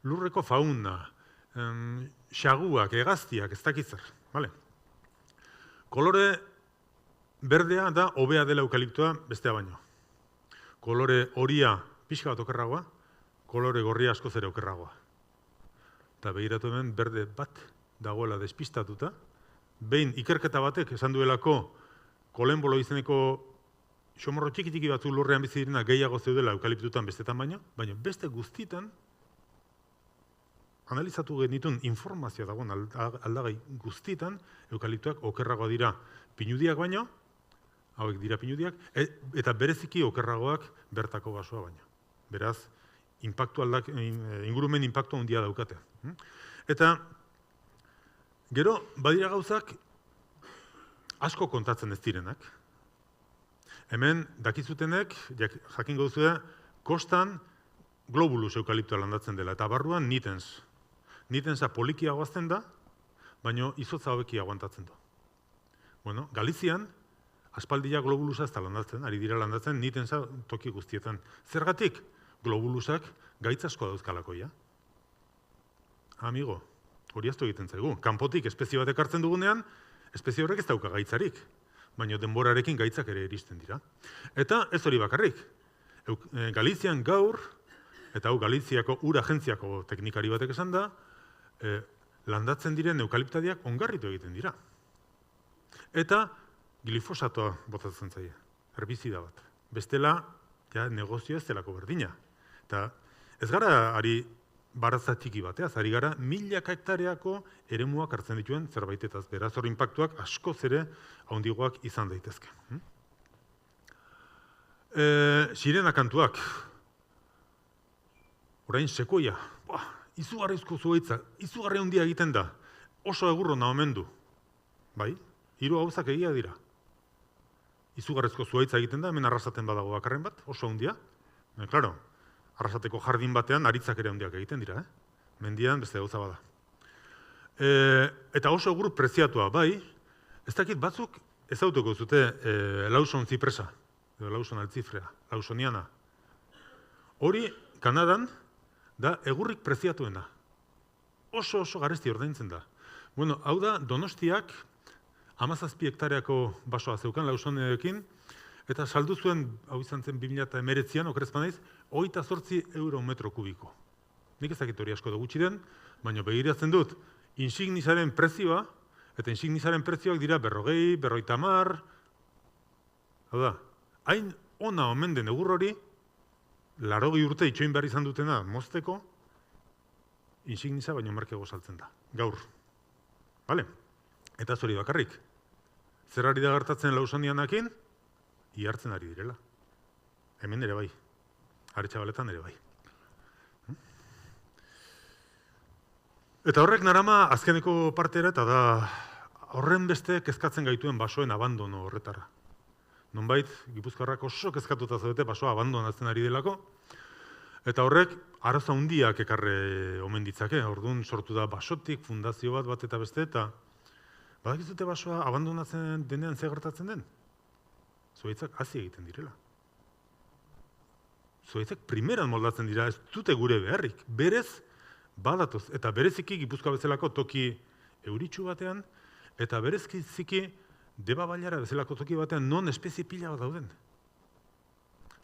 lurreko fauna, xaguak, hegaztiak, ez dakit zer. Kolore berdea da hobea dela eukaliptoa bestea baino. Kolore horia pixka bat okerragoa, kolore gorria asko zere okerragoa. Eta behiratu hemen berde bat dagoela despistatuta, behin ikerketa batek esan duelako kolenbolo izeneko xomorro txiki batzu lurrean bizi direna gehiago zeudela eukaliptutan bestetan baino, baina beste guztitan analizatu genituen informazioa dagoen aldagai guztitan eukaliptuak okerragoa dira pinudiak baino, hauek dira pinudiak, eta bereziki okerragoak bertako basoa baino. Beraz, ingurumen inpaktu handia daukate. Eta gero, badira gauzak asko kontatzen ez direnak. Hemen, dakizutenek, jakingo duzue, kostan globulus eukaliptoa landatzen dela, eta barruan nitens. Nitensa polikia goazten da, baina izotza hobeki aguantatzen du. Bueno, Galizian, aspaldia globulusa ez da landatzen, ari dira landatzen nitensa toki guztietan. Zergatik, globulusak gaitz asko dauzkalakoia. Amigo, hori aztu egiten zaigu. Kanpotik espezie bat ekartzen dugunean, espezie horrek ez dauka gaitzarik, baina denborarekin gaitzak ere iristen dira. Eta ez hori bakarrik. Galizian gaur, eta hau Galiziako ur agentziako teknikari batek esan da, landatzen diren eukaliptadiak ongarritu egiten dira. Eta glifosatoa botatzen zaie, herbizida bat. Bestela, negozio ez delako berdina. Eta ez gara ari baratza txiki bateaz, ari gara milaka hektareako eremuak hartzen dituen zerbaitetaz. Beraz hor inpaktuak askoz ere handigoak izan daitezke. Sirena kantuak. Orain sekoia. Izugarrizko zuhaitza, izugarri handia egiten da. Oso egurro nahomen du. Bai, 3 gauzak egia dira. Izugarrizko zuhaitza egiten da, hemen arrasaten badago bakarren bat, oso handia. Claro, arrasateko jardin batean aritzak ere handiak egiten dira, mendian beste gauza bada. Eta oso egur preziatua, bai, ez dakit batzuk ezautuko zute Lawson zipresa, Lawson altzifrea, Lawsoniana. Hori, Kanadan, da egurrik preziatuena. Oso garesti ordaintzen da. Bueno, hau da, Donostiak 17 hektareako basoa zeukan Lawsonekin, eta saldu zuen, hau izan zen 2019an, okerezpan naiz, 28 euro metro kubiko. Nik ez dakit hori asko da gutxi den, baina begiratzen dut, insignizaren prezioa, eta insignizaren prezioak dira 40, 50, hau da, hain ona omen den egur hori, 80 urte itxoin behar izan dutena mozteko, insigniza baino merkego saltzen da, gaur. Bale? Eta zori bakarrik. Zer ari da gertatzen Lausanianakin? Ihartzen ari direla. Hemen ere bai. Aretxabaletan ere bai. Eta horrek narama azkeneko partera eta da horren beste kezkatzen gaituen basoen abandono horretara. Nonbait, Gipuzkoarrak oso kezkatuta zaudete basoa abandonatzen ari delako, eta horrek arazo handiak ekarre omen ditzake. Orduan sortu da basotik, fundazio bat eta beste, eta badakizute basoa abandonatzen denean ze gertatzen den? Zuhaitzak hazi egiten direla. Zuhaitzak primeran moldatzen dira, ez dute gure beharrik. Berez, badatoz, eta bereziki Gipuzkoa bezalako toki euritsu batean, eta bereziki Deba Bailara bezalako toki batean non espezie pila bat dauden.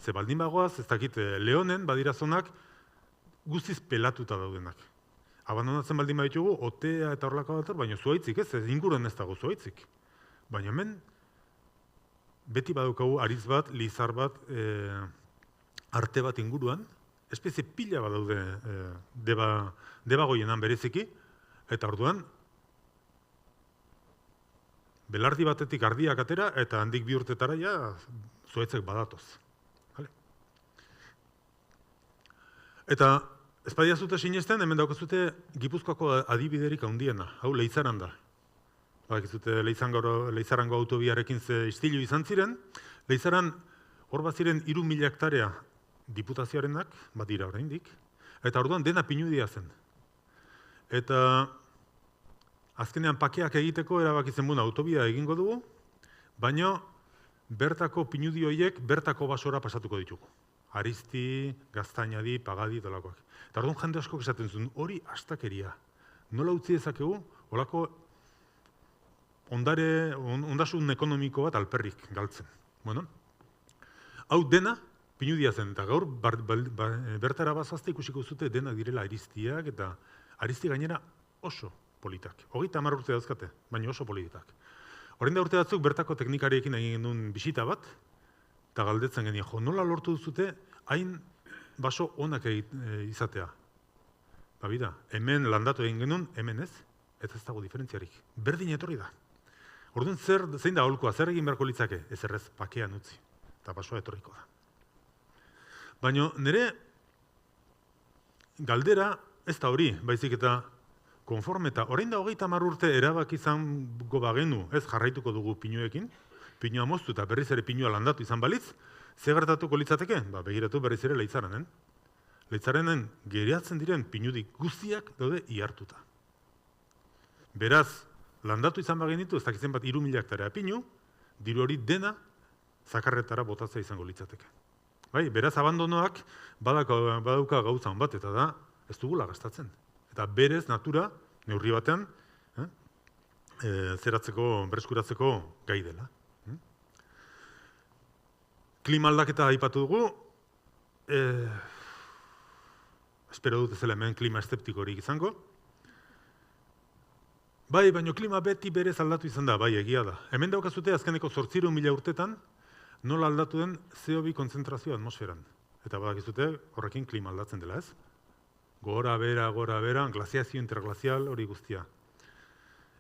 Ze baldin bagoaz, ez dakit, leonen badira zonak guztiz pelatuta daudenak. Abandonatzen baldin baditugu, otea eta horlako bat, baina zuhaitzik ez inguruan ez dago zuhaitzik. Baina hemen, beti badaukagu aritz bat, lizar bat, arte bat inguruan, espezie pila bat daude deba goienan bereziki, eta orduan, belardi batetik ardiak atera, eta handik 2 urtetara ja zuhaitzek badatoz. Eta ez badiazute sinesten, hemen daukazute Gipuzkoako adibiderik handiena, hau Leizaran da. Badakizute Leizarango autobiarekin ze istilu izan ziren, Leizaran hor bat ziren 3.000 hektarea diputazioarenak, bat dira oraindik, eta orduan dena pinudia zen. Eta azkenean pakeak egiteko erabakitzen buna autobidea egingo dugu, baina bertako pinudi horiek bertako basora pasatuko ditugu. Aristi, Gaztainadi, Pagadi, dolakoak. Eta orduan jende asko esaten zuen, hori astakeria. Nola utzi dezakegu, holako ondasun ekonomiko bat alperrik galtzen. Bueno, hau dena pinudia zen, eta gaur bertara bazoazte ikusiko zute denak direla aristiak, eta aristi gainera oso politak. 30 urte dauzkate, baina oso politak. Orain da urte batzuk bertako teknikariekin egin genuen bisita bat, eta galdetzen genien, nola lortu duzute hain baso onak izatea. Bida, hemen landatu egin genuen, hemen ez dago diferentziarik. Berdin etorri da. Orduan zein da aholkoa, zer egin beharko litzake? Ez errez, pakean utzi, eta basoa etorriko da. Baina nire galdera ez da hori, baizik eta konforme eta orain da 30 urte erabaki izango bagenu, ez jarraituko dugu pinuekin, pinua moztu eta berriz ere pinua landatu izan balitz, ze gertatuko litzateke? Begiratu berriz ere Leitzaranen. Leitzaranen geratzen diren pinudik guztiak daude ihartuta. Beraz, landatu izan bagenitu, ez dakitzen bat 3.000 hektarea pinu, diru hori dena zakarretara botatzea izango litzateke. Beraz, abandonoak badauka gauza hon bat, eta da, ez dugula gastatzen. Eta berez, natura, neurri batean, bereskuratzeko gai dela. Klima aldaketa aipatu dugu, espero dut ez dela hemen klima eszeptikorik izango. Baina klima beti berez aldatu izan da, egia da. Hemen daukazute azkeneko 800.000 urtetan, nola aldatu den CO2 konzentrazio atmosferan. Eta badakizute horrekin klima aldatzen dela ez. Gora, bera, glaziazio, interglazial, hori guztia.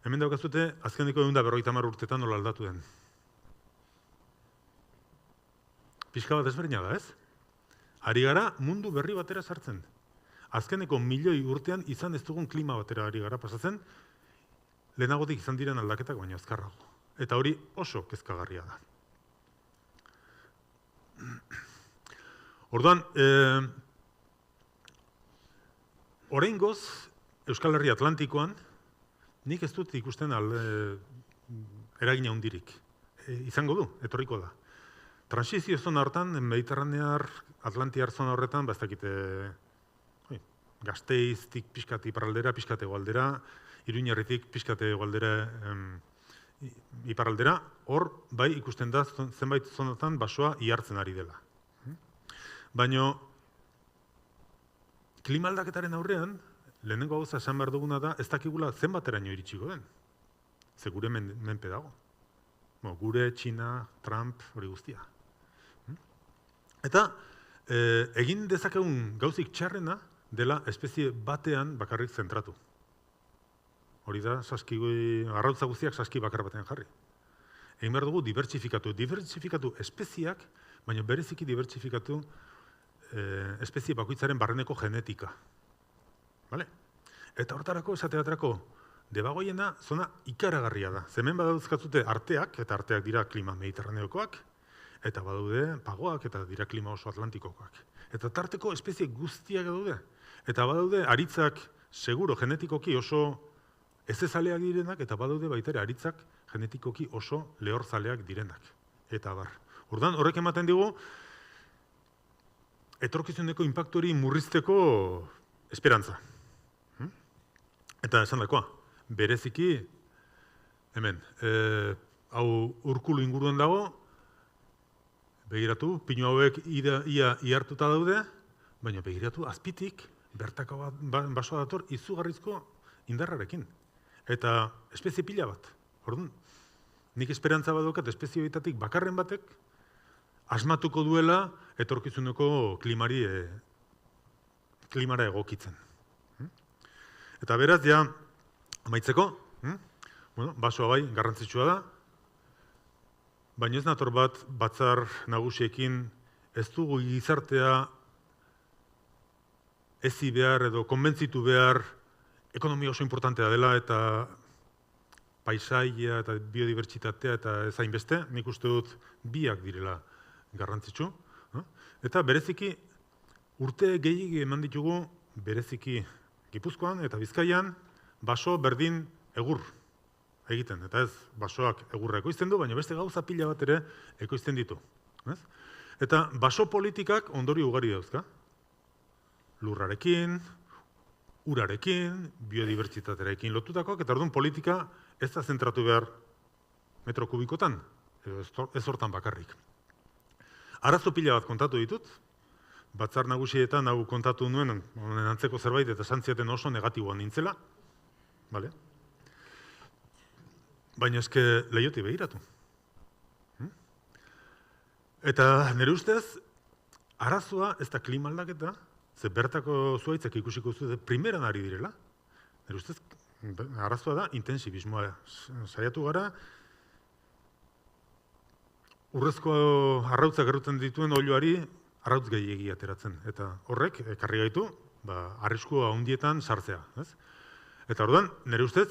Hemen daukazute azkeneko 150 urtetan nola aldatu den. Pixka bat ezberdina da ez? Ari gara mundu berri batera sartzen. Azkeneko 1.000.000 urtean izan ez dugun klima batera ari gara pasatzen, lehenagotik izan diren aldaketak baina azkarrago. Eta hori oso kezkagarria da. Orduan, oraingoz, Euskal Herria Atlantikoan, nik ez dut ikusten eragina hundirik. Izango du, etorriko da. Transizio zona hortan, Mediterranear, Atlantiar zona horretan, ez dakite, Gasteiztik pixkate iparraldera, pixkate hegoaldera, Iruñerritik pixkate hegoaldera, iparraldera, hor, bai ikusten da zenbait zonatan basoa ihartzen ari dela. Baina, klima aldaketaren aurrean, lehenengo gauza esan behar duguna da, ez dakigula zenbateraino iritsiko den. Ze gure menpe dago. Gure, Txina, Trump, hori guztia. Eta, egin dezakegun gauzik txarrena dela espezie batean bakarrik zentratu. Hori da, arrautza guztiak saski bakar batean jarri. egin behar dugu dibertsifikatu espeziak, baina bereziki dibertsifikatu espezie bakoitzaren barreneko genetika. Vale? Eta hortarako, esateatrako, debagoiena zona ikaragarria da. Hemen badauzkatzute arteak, eta arteak dira klima mediterraneokoak, eta badaude pagoak, eta dira klima oso atlantikokoak. Eta tarteko espezie guztiak daude. Eta badaude aritzak seguro genetikoki oso ezezaleak direnak, eta badaude baita ere aritzak genetikoki oso lehorzaleak direnak. Eta bar. Orduan, horrek ematen digu, etorkizuneko inpaktori murrizteko esperantza. Eta esan dakoa, bereziki, hemen, hau Urkulu inguruen dago, begiratu, pinu hauek ia ihartuta daude, baina begiratu, azpitik, bertako basoa dator, izugarrizko indarrarekin. Eta espezie pila bat. Orduan, nik esperantza badokat espezie horietatik bakarren batek, asmatuko duela etorkizuneko klimara egokitzen. Eta beraz, ja, amaitzeko, basoa bai, garrantzitsua da, baina ez nator bat batzar nagusiekin ez dugu gizartea ezi behar edo konbentzitu behar ekonomia oso importantea dela eta paisaia eta biodibertsitatea eta ez hainbeste, nik uste dut biak direla garrantzitsu. Eta bereziki urte gehiegi eman ditugu bereziki Gipuzkoan eta Bizkaian baso berdin egur egiten. Eta ez basoak egurra ekoizten du, baina beste gauza pila bat ere ekoizten ditu. Eta baso politikak ondorio ugari dauzka. Lurrarekin, urarekin, biodibertsitatearekin lotutakoak, eta orduan politika ez da zentratu behar metro kubikotan, edo ez hortan bakarrik. Arazo pila bat kontatu ditut, batzar nagusietan hau kontatu nuen, antzeko zerbait eta santziaten oso negatiboan nintzela, bale? Baina eske leioti behiratu. Eta nire ustez, arazoa ez da klima aldaketa, ze bertako zuaitzak ikusiko zute primeran ari direla, nire ustez, arazoa da intensibismoa. Saiatu gara, urrezko arrautzak erruten dituen oiloari arrautz gehiegi ateratzen. Eta horrek, ekarri gaitu, arriskua handietan sartzea. Eta orduan, nire ustez,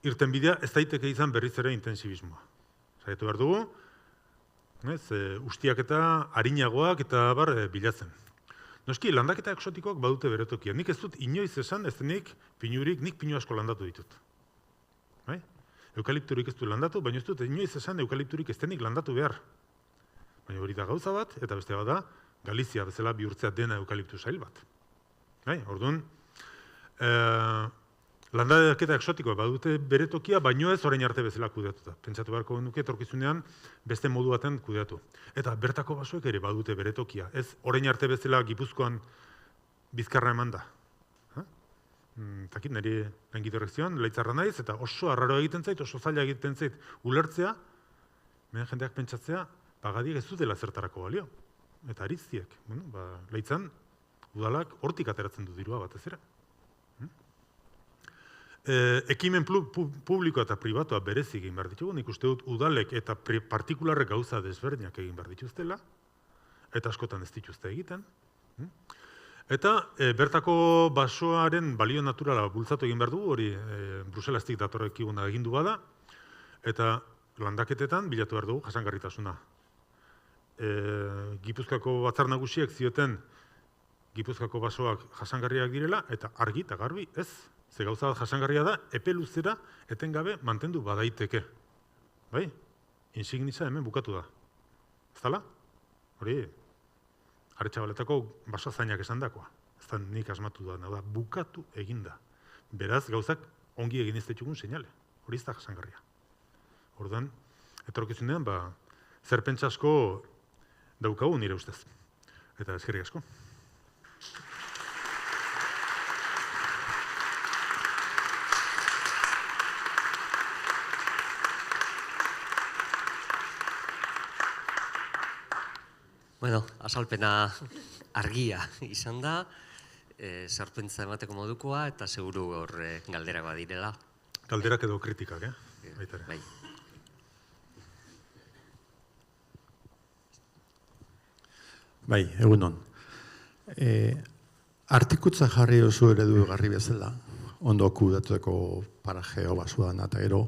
irten bidea ez daiteke izan berriz ere intensibismoa. Saiatu behar dugu, ustiak eta arinagoak eta bilatzen. Noski, landaketa eksotikoak badute beretokia. Nik ez dut inoiz esan, ez denik pinurik, nik pinu asko landatu ditut. Eukalipturik ez du landatu, baina ez dut inoiz esan eukalipturik ez denik landatu behar. Baina hori da gauza bat, eta beste bat da, Galizia bezala bihurtzea dena eukaliptu sail bat. Orduan, landaketa eksotikoak badute beretokia, baino ez orain arte bezala kudeatuta. Pentsatu beharko nuke etorkizunean beste modu baten kudeatu. Eta bertako basoek ere badute beretokia. Ez orain arte bezala Gipuzkoan bizkarra eman da. Takit, niri lengitorrekzioan, leitzarra naiz, eta oso arraro egiten zait, oso zaila egiten zait ulertzea, mehen jendeak pentsatzea, pagadiek ez dutela zertarako balio. Eta ariztiek, leitzan, udalak hortik ateratzen du dirua batez ere. Ekimen publikoa eta pribatoa berezi egin behar ditugu, nik uste dut udalek eta partikularrek gauza desberdinak egin behar dituztela, eta askotan ez dituzte egiten. Eta bertako basoaren balio naturala bultzatu egin behar dugu, hori Bruselastik datorrek eguna egindu bada, eta landaketetan bilatu behar dugu jasangarritasuna. Gipuzkoako batzar nagusiek zioten Gipuzkoako basoak jasangarriak direla, eta argi eta garbi ez. Ze gauza bat jasangarria da, epe luzera etengabe mantendu badaiteke. Bai? Insignisa hemen bukatu da. Ez dala? Hori, Aretxabaletako baso zainak esan dakoa. Ez da nik asmatu da, da bukatu eginda. Beraz, gauzak ongi egin ez ditugun seinale. Hori ez da jasangarria. Orduan, etorkizunean, zer pentsa asko daukagu nire ustez. Eta eskerrik asko. Bueno, azalpena argia izan da, zerpentza emateko modukoa, eta seguru hor galderak badirela. Galderak edo kritikak, Baita ere. Bai. Bai, egunon. Artikutza jarri oso eredu garri bezala, ondo kudatuteko parajeo basuan, eta gero,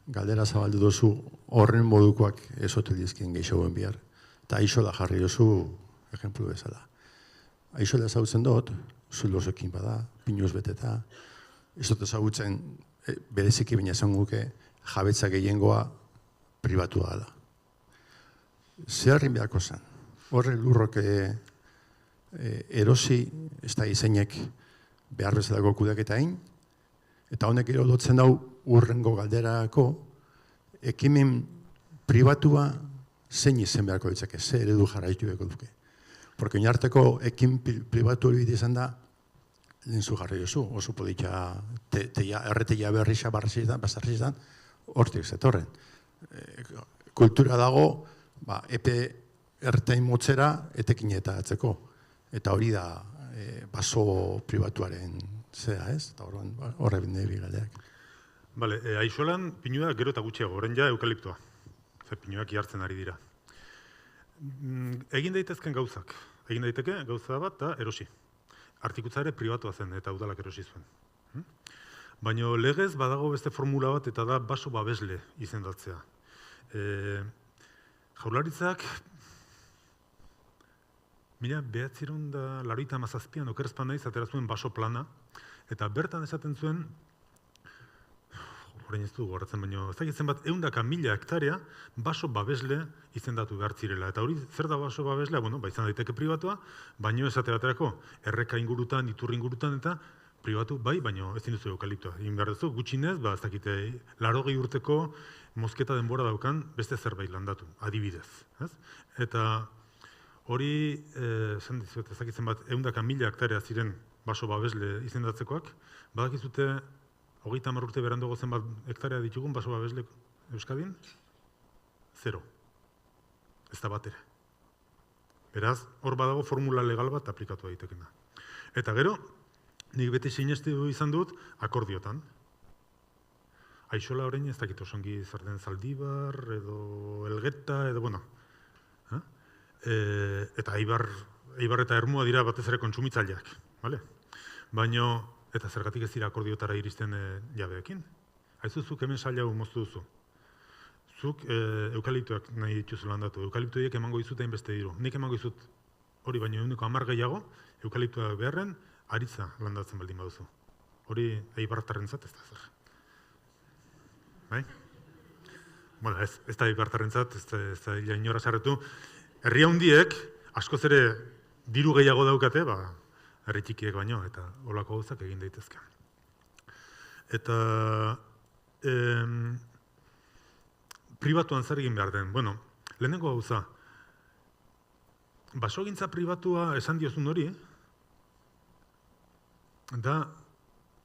galdera zabaldu duzu horren modukoak ezote dizkien gehiagoen bihar. Eta aixola jarri oso ejemplu bezala. Aixola ezagutzen dut, zulosekin bada, pinuz beteta, ez dut ezagutzen bereziki baina esan guke jabetza gehiengoa pribatua dela. Zeharrin beharko zen. Horre lurroke erosi, ez da izainek behar bezalako kudeaketain, eta honek gero lotzen dau urrengo galderako, ekimen pribatua zein izen beharko ditzake, ze eredu jarraitu beko duke. Porque oinarteko ekin pribatu hori izan da, lehen zu jarri oso poditza erreteia berrixa basarrizan, hortik zetorren. Kultura dago, epe ertain motzera etekin eta atzeko. Eta hori da baso pribatuaren zera, ez? Eta horre bine bigaldeak. Bale, aixolan pinua gero eta gutxiago, orain ja eukaliptoa. Ze pinuak jartzen ari dira. Egin daitezken gauzak. Egin daiteke gauza bat da erosi. Artikutza ere pribatua zen eta udalak erosi zuen. Baina legez badago beste formula bat eta da baso babesle izendatzea. Jaurlaritzak 1987an okerrezpan naiz atera zuen baso plana, eta bertan esaten zuen, orain ez du goratzen, baina ez dakit zenbat 100.000 hektarea baso babesle izendatu behar zirela. Eta hori zer da baso babeslea? Bueno, izan daiteke pribatua, baino esate baterako erreka ingurutan, iturri ingurutan eta pribatu bai, baino ezin duzu eukaliptoa. Egin behar duzu, gutxinez, ez dakite, 80 urteko mozketa denbora daukan beste zerbait landatu, adibidez. Eta hori, esan dizuet, ez dakitzen bat, 100.000 hektarea ziren baso babesle izendatzekoak, badakizute 30 urte beranduago zenbat hektarea ditugun baso babesle Euskadin? 0. Ez da bat ere. Beraz, hor badago formula legal bat aplikatu daitekena. Eta gero, nik beti sinestu izan dut akordiotan. Aixola orain ez dakit osongi zer den Zaldibar, edo Elgeta, edo bueno. Eta Eibar eta Ermua dira batez ere kontsumitzaileak. Baina, eta zergatik ez dira akordiotara iristen jabeekin. Haizu zuk hemen saila hau moztu duzu. Zuk eukaliptoak nahi dituzu landatu. Eukaliptoiek emango izutain beste diru. Nik emango izut hori baino 10 gehiago, eukaliptoak beharren, aritza landatzen baldin baduzu. Hori eibartarrentzat ez da zer. Bai? Bueno, ez da eibartarrentzat, ez da inora sarretu. Herri handiek, askoz ere diru gehiago daukate, herri txikiek baino, eta holako gauzak egin daitezke. Eta pribatuan zer egin behar den? Bueno, lehenengo gauza, basogintza pribatua esan diozun hori, da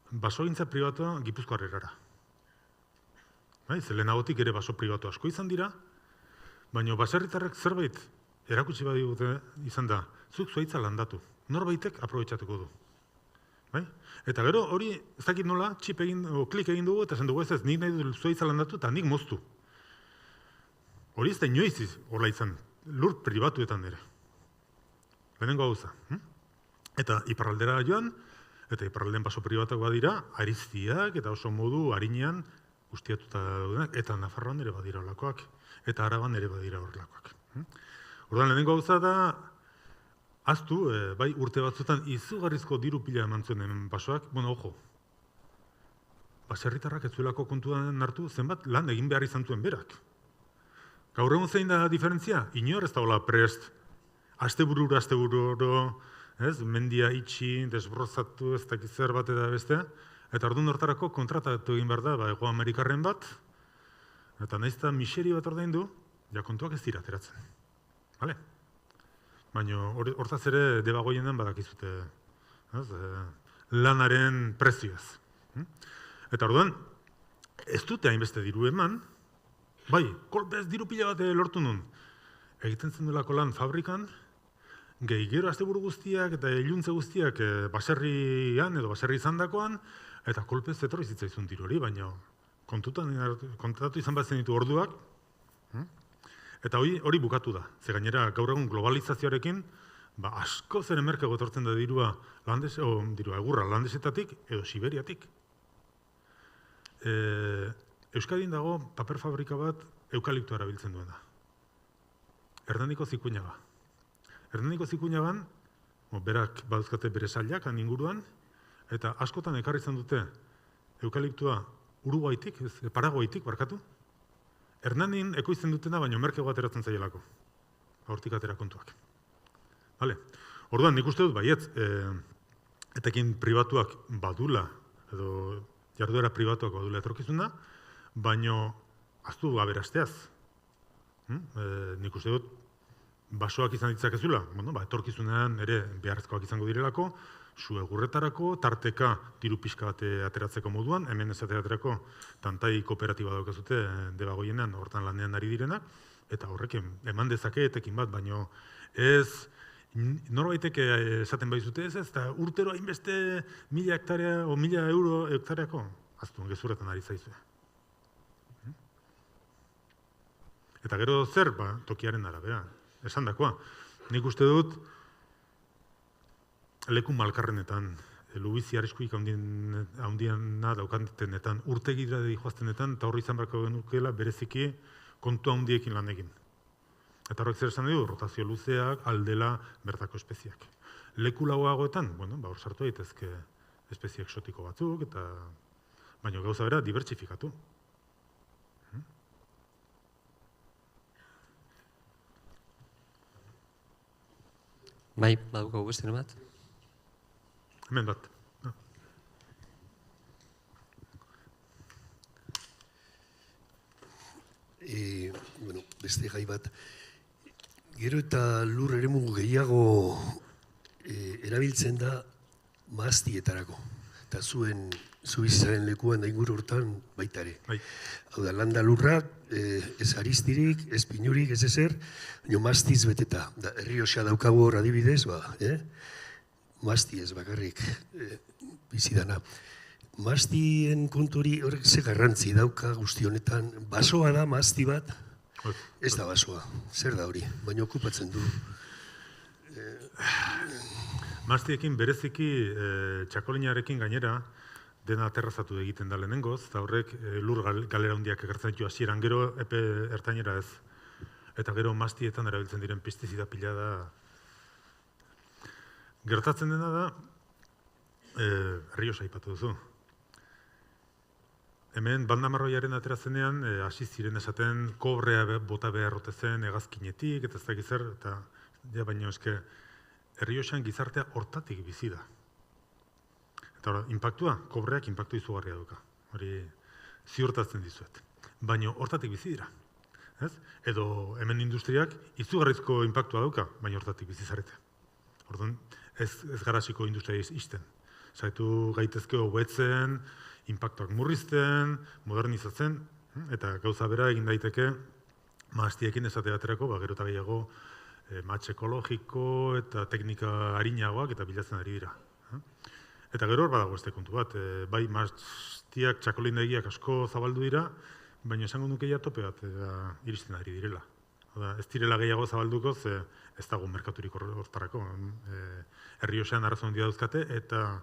basogintza pribatua Gipuzkoar erara. Lehenagotik ere baso pribatu asko izan dira, baina baserritarrek zerbait erakutsi badigute izan da, zuk zuaitza landatu, norbaitek aprobetxatuko du. Eta gero hori, ez dakit nola, txip egin, klik egin dugu, eta esan dugu ez, nik nahi dut zuaitza landatu, eta nik moztu. Hori ez da inoiz horla izan, lur pribatuetan ere. Lehenengo gauza. Eta iparraldera joan, eta iparraldean baso pribatuak badira, ariztiak eta oso modu harinean ustiatuta daudenak, eta Nafarroan ere badira horlakoak, eta Araban ere badira horlakoak. Orduan, lehenengo gauza da, aztu, bai urte batzutan izugarrizko diru pila eman zuen hemen basoak, bueno, ojo, baserritarrak ez zuelako kontuan hartu zenbat lan egin behar izan zuen berak. Gaur egun zein da diferentzia? Inor ez dagoela prest, astebururo, mendia itxi, desbrozatu, ez dakit zer bat eta beste, eta orduan hortarako kontratatu egin behar da, Hego Amerikarren bat, eta nahiz eta miseri bat ordaindu, ja kontuak ez dira ateratzen. Baina hortaz ere debagoien den badakizute lanaren prezioaz. Eta orduan, ez dute hainbeste diru eman, bai, kolpez diru pila bat lortu nun. Egiten zen delako lan fabrikan, gehi gero asteburu guztiak eta iluntze guztiak baserrian edo baserri izandakoan, eta kolpez etorri zitzaizun diru hori, baina kontatu izan bat zen ditu orduak, Eta hori bukatu da. Ze gainera gaur egun globalizazioarekin asko zen merkeago etortzen da dirua egurra landesetatik edo Siberiatik. Euskadin dago paper fabrika bat eukaliptoa erabiltzen duena. Hernaniko Zikuinaga. Hernaniko Zikuinagan, berak badauzkate bere sailak han inguruan, eta askotan ekarri izan dute eukaliptoa Uruguaitik, Paraguaitik, barkatu. Hernanin ekoizten dutena, baino merkeago ateratzen zaielako. Hortik atera kontuak. Vale. Orduan, nik uste dut, baiet, etekin pribatuak badula, edo jarduera pribatuak badula etorkizuna, baino aztu aberasteaz. Nik uste dut, basoak izan ditzakezula, etorkizunean ere beharrezkoak izango direlako, zu egurretarako, tarteka diru pixka bat ateratzeko moduan, hemen ez ateratzeko tantai kooperatiba daukazute Debagoienean, hortan lanean ari direnak, eta horrekin eman dezake etekin bat, baino ez norbaitek esaten baizute ez, eta urtero hainbeste 1000 hektarea o 1000 euro hektareako, aztu, gezurretan ari zaizue. Eta gero zer, tokiaren arabea, esan dakoa. Nik uste dut, leku malkarrenetan, lubizi arriskuik handiena daukantenetan, urtegira joaztenetan, eta horri izan beharko genukela bereziki kontu handiekin lan egin. Eta horrek zer esan du, rotazio luzeak, aldela bertako espeziak. Leku lauagoetan, hor sartu daitezke espezie exotiko batzuk, eta baina gauza bera, dibertsifikatu. Bai, baduko guztien bat? Hemen bat. Beste gai bat. Gero eta lur eremu gehiago erabiltzen da mahastietarako. Eta zu bizizaren lekuan da inguru hortan baita ere. Hau da, landa lurrak, ez aristirik, ez pinurik, ez ezer, baina mahaztiz beteta. Errioxa daukagu hor adibidez, mahazti ez bakarrik bizidana. Mahaztien konturi horrek ze garrantzi dauka guzti honetan. Basoa da mahazti bat, ez da basoa. Zer da hori, baina okupatzen du. Mahaztiekin bereziki txakolinarekin gainera dena aterrazatu egiten da lehenengoz, eta horrek lur galera handiak ekartzen ditu hasieran, gero epe ertainera ez. Eta gero mahaztietan erabiltzen diren pestizida pila da. Gertatzen dena da, Errioxa aipatu duzu. Hemen bandamarroiaren aterazenean, hasi ziren esaten kobrea bota beharrote zen hegazkinetik, eta ez dakiz zer, eta baina eske Errioxan gizartea hortatik bizi da. Eta inpaktua, kobreak inpaktu izugarria duka. Hori ziurtatzen dizuet. Baina hortatik bizi dira. Edo hemen industriak izugarrizko inpaktua duka, baina hortatik bizi zarete. Orduan, ez garasiko industria izten. Zaitu gaitezke hobetzen, inpaktuak murrizten, modernizatzen, eta gauza bera egin daiteke mahastiekin esate baterako, gero eta gehiago matx ekologiko eta teknika arinagoak eta bilatzen ari dira. Eta gero hor badago este kontu bat, bai mahastiak txakolindegiak asko zabaldu dira, baina esango nuke ja tope bat iristen ari direla. Ez direla gehiago zabalduko, ez dago merkaturik hortarako. Errioxean arrazon handia dauzkate, eta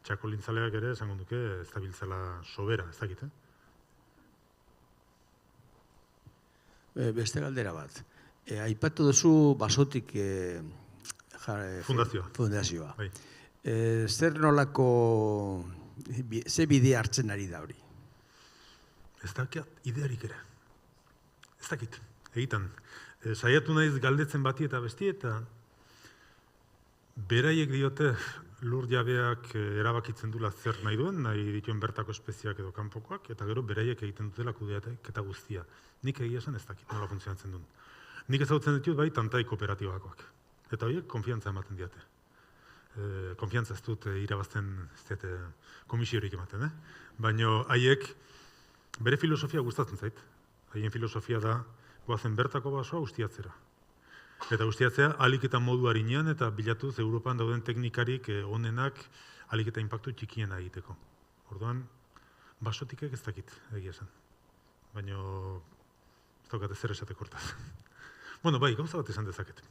txakolintzaleak ere esango duke ez da biltzela sobera, ez dakit. Beste galdera bat. Aipatu duzu basotik fundazioa. Zer nolako, ze bide hartzen ari da hori? Ez dakit idearik ere. Ez dakit. Egitan, saiatu naiz galdetzen bati eta besti, eta beraiek diote lur jabeak erabakitzen dula zer nahi duen, nahi dituen bertako espeziak edo kanpokoak, eta gero beraiek egiten dutela kudeatek eta guztia. Nik egia esan ez dakit, nola funtzionatzen duen. Nik ezagutzen ditut bai tantai kooperatibakoak. Eta horiek konfiantza ematen diate. Konfiantza ez dut irabazten komisiorik ematen, baina haiek bere filosofia gustatzen zait. Haien filosofia da goazen bertako basoa ustiatzera. Eta ustiatzea alik eta modu harinean eta bilatuz Europan dauden teknikarik onenak alik eta inpaktu txikiena egiteko. Orduan, basotikek ez dakit egia esan. Baina ez daukat ezer esateko hortaz. Bueno, bai, gauza bat esan dezaket.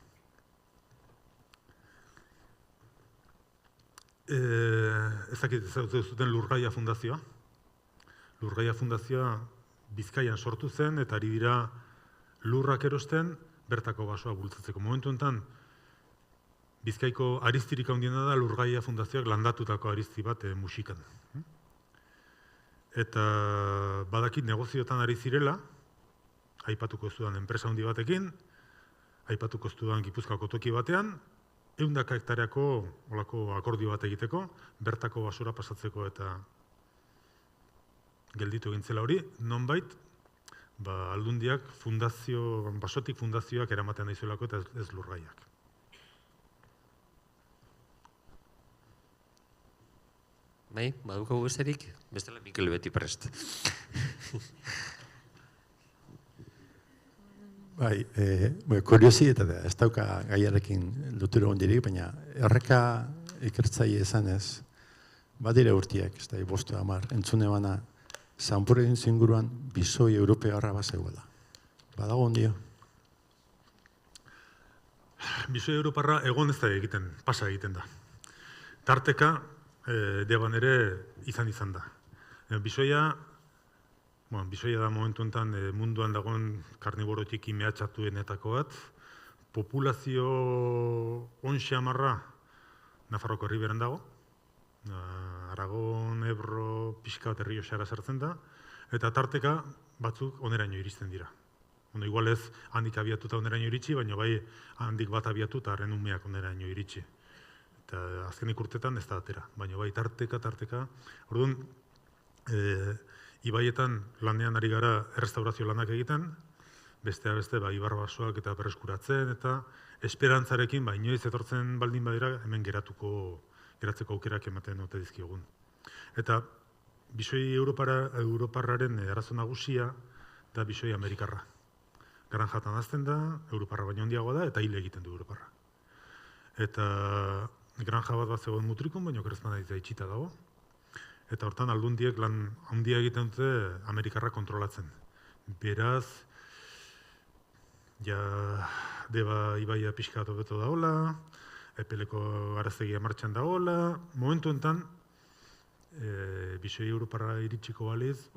Ezakit zuten Lurgaia Fundazioa. Lurgaia Fundazioa Bizkaian sortu zen, eta ari dira lurrak erosten bertako basoa bultzatzeko. Momentu enten, Bizkaiko ariztirik handiena da Lurgaia Fundazioak landatutako arizti bat musikan. Eta badakit negozioetan ari zirela, aipatuko ez dudan enpresa handi batekin, aipatuko ez dudan Gipuzkoako toki batean, 100 hektareako olako akordio bat egiteko, bertako basura pasatzeko eta gelditu egintzela hori, nonbait, aldundiak basotik fundazioak eramaten daizuelako eta ez Lurgaiak. Bai, badukagu besterik, bestela Mikel beti prest. Bai, kuriositatea, ez dauka gaiarekin lotura hondirik, baina erreka ikertzaile esanez, badire urtiak, ez da, 5 10, entzune bana, Zanpurren zinguruan bizoi europearra bat zegoela. Badago ondio? Bizoi europarra egon ez da egiten, pasa egiten da. Tarteka, deban ere izan da. Bisoia da momentu enten munduan dagoen karniborotik mehatxatuenetako bat. Populazio onxamarra Nafarroko herriberan dago. Aragon, Ebro, pixka bat Errioxara sartzen da. Eta tarteka batzuk oneraino iristen dira. Igual ez handik abiatuta oneraino iritsi, baina bai handik bat abiatuta harren umeak oneraino iritsi. Eta azkenik urtetan ez da atera, baina bai tarteka. Orduan, ibaietan lanean ari gara errestaurazio lanak egiten, beste ibar basoak eta berreskuratzen, eta esperantzarekin, inoiz etortzen baldin badira, hemen geratzeko aukerak ematen ote dizkiogun. Eta bisoi europarraren arazo nagusia da bisoi amerikarra. Granjatan azten da, europarra baino handiagoa da, eta hile egiten du europarra. Eta granja bat zegoen mutrikun, baina okerrezman itxita dago. Eta hortan aldundiek lan handia egiten dute amerikarra kontrolatzen. Beraz, deba ibaia pixka hobeto daola, epeleko garaztegia martxan daola, momentu enten, bisoi europarra iritsiko baliz,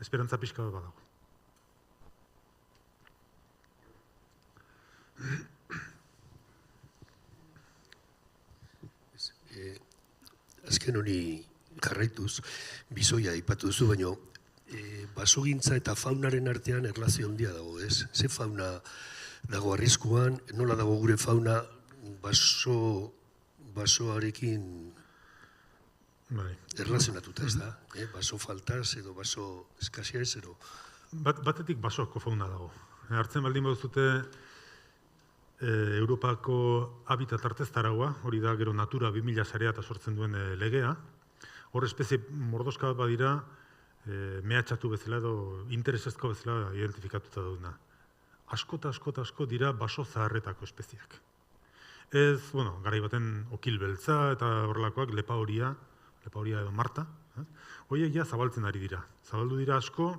esperantza pixka bat badago. Azken honi jarraituz, bizoia aipatu duzu, baina basogintza eta faunaren artean erlazio handia dago, ez? Ze fauna dago arriskuan, nola dago gure fauna basoarekin erlazionatuta, ez da? Baso faltaz edo baso eskasia ez, ero? Batetik basoko fauna dago. Hartzen baldin baduzute Europako habitat artez taraua, hori da gero Natura 2000 sarea eta sortzen duen legea. Hor espezie mordoska bat badira mehatxatu bezala edo interesezko bezala identifikatuta daudena. Asko dira baso zaharretako espeziak. Ez, garai baten okil beltza eta horrelakoak lepa horia edo marta. Horiek ja zabaltzen ari dira. Zabaldu dira asko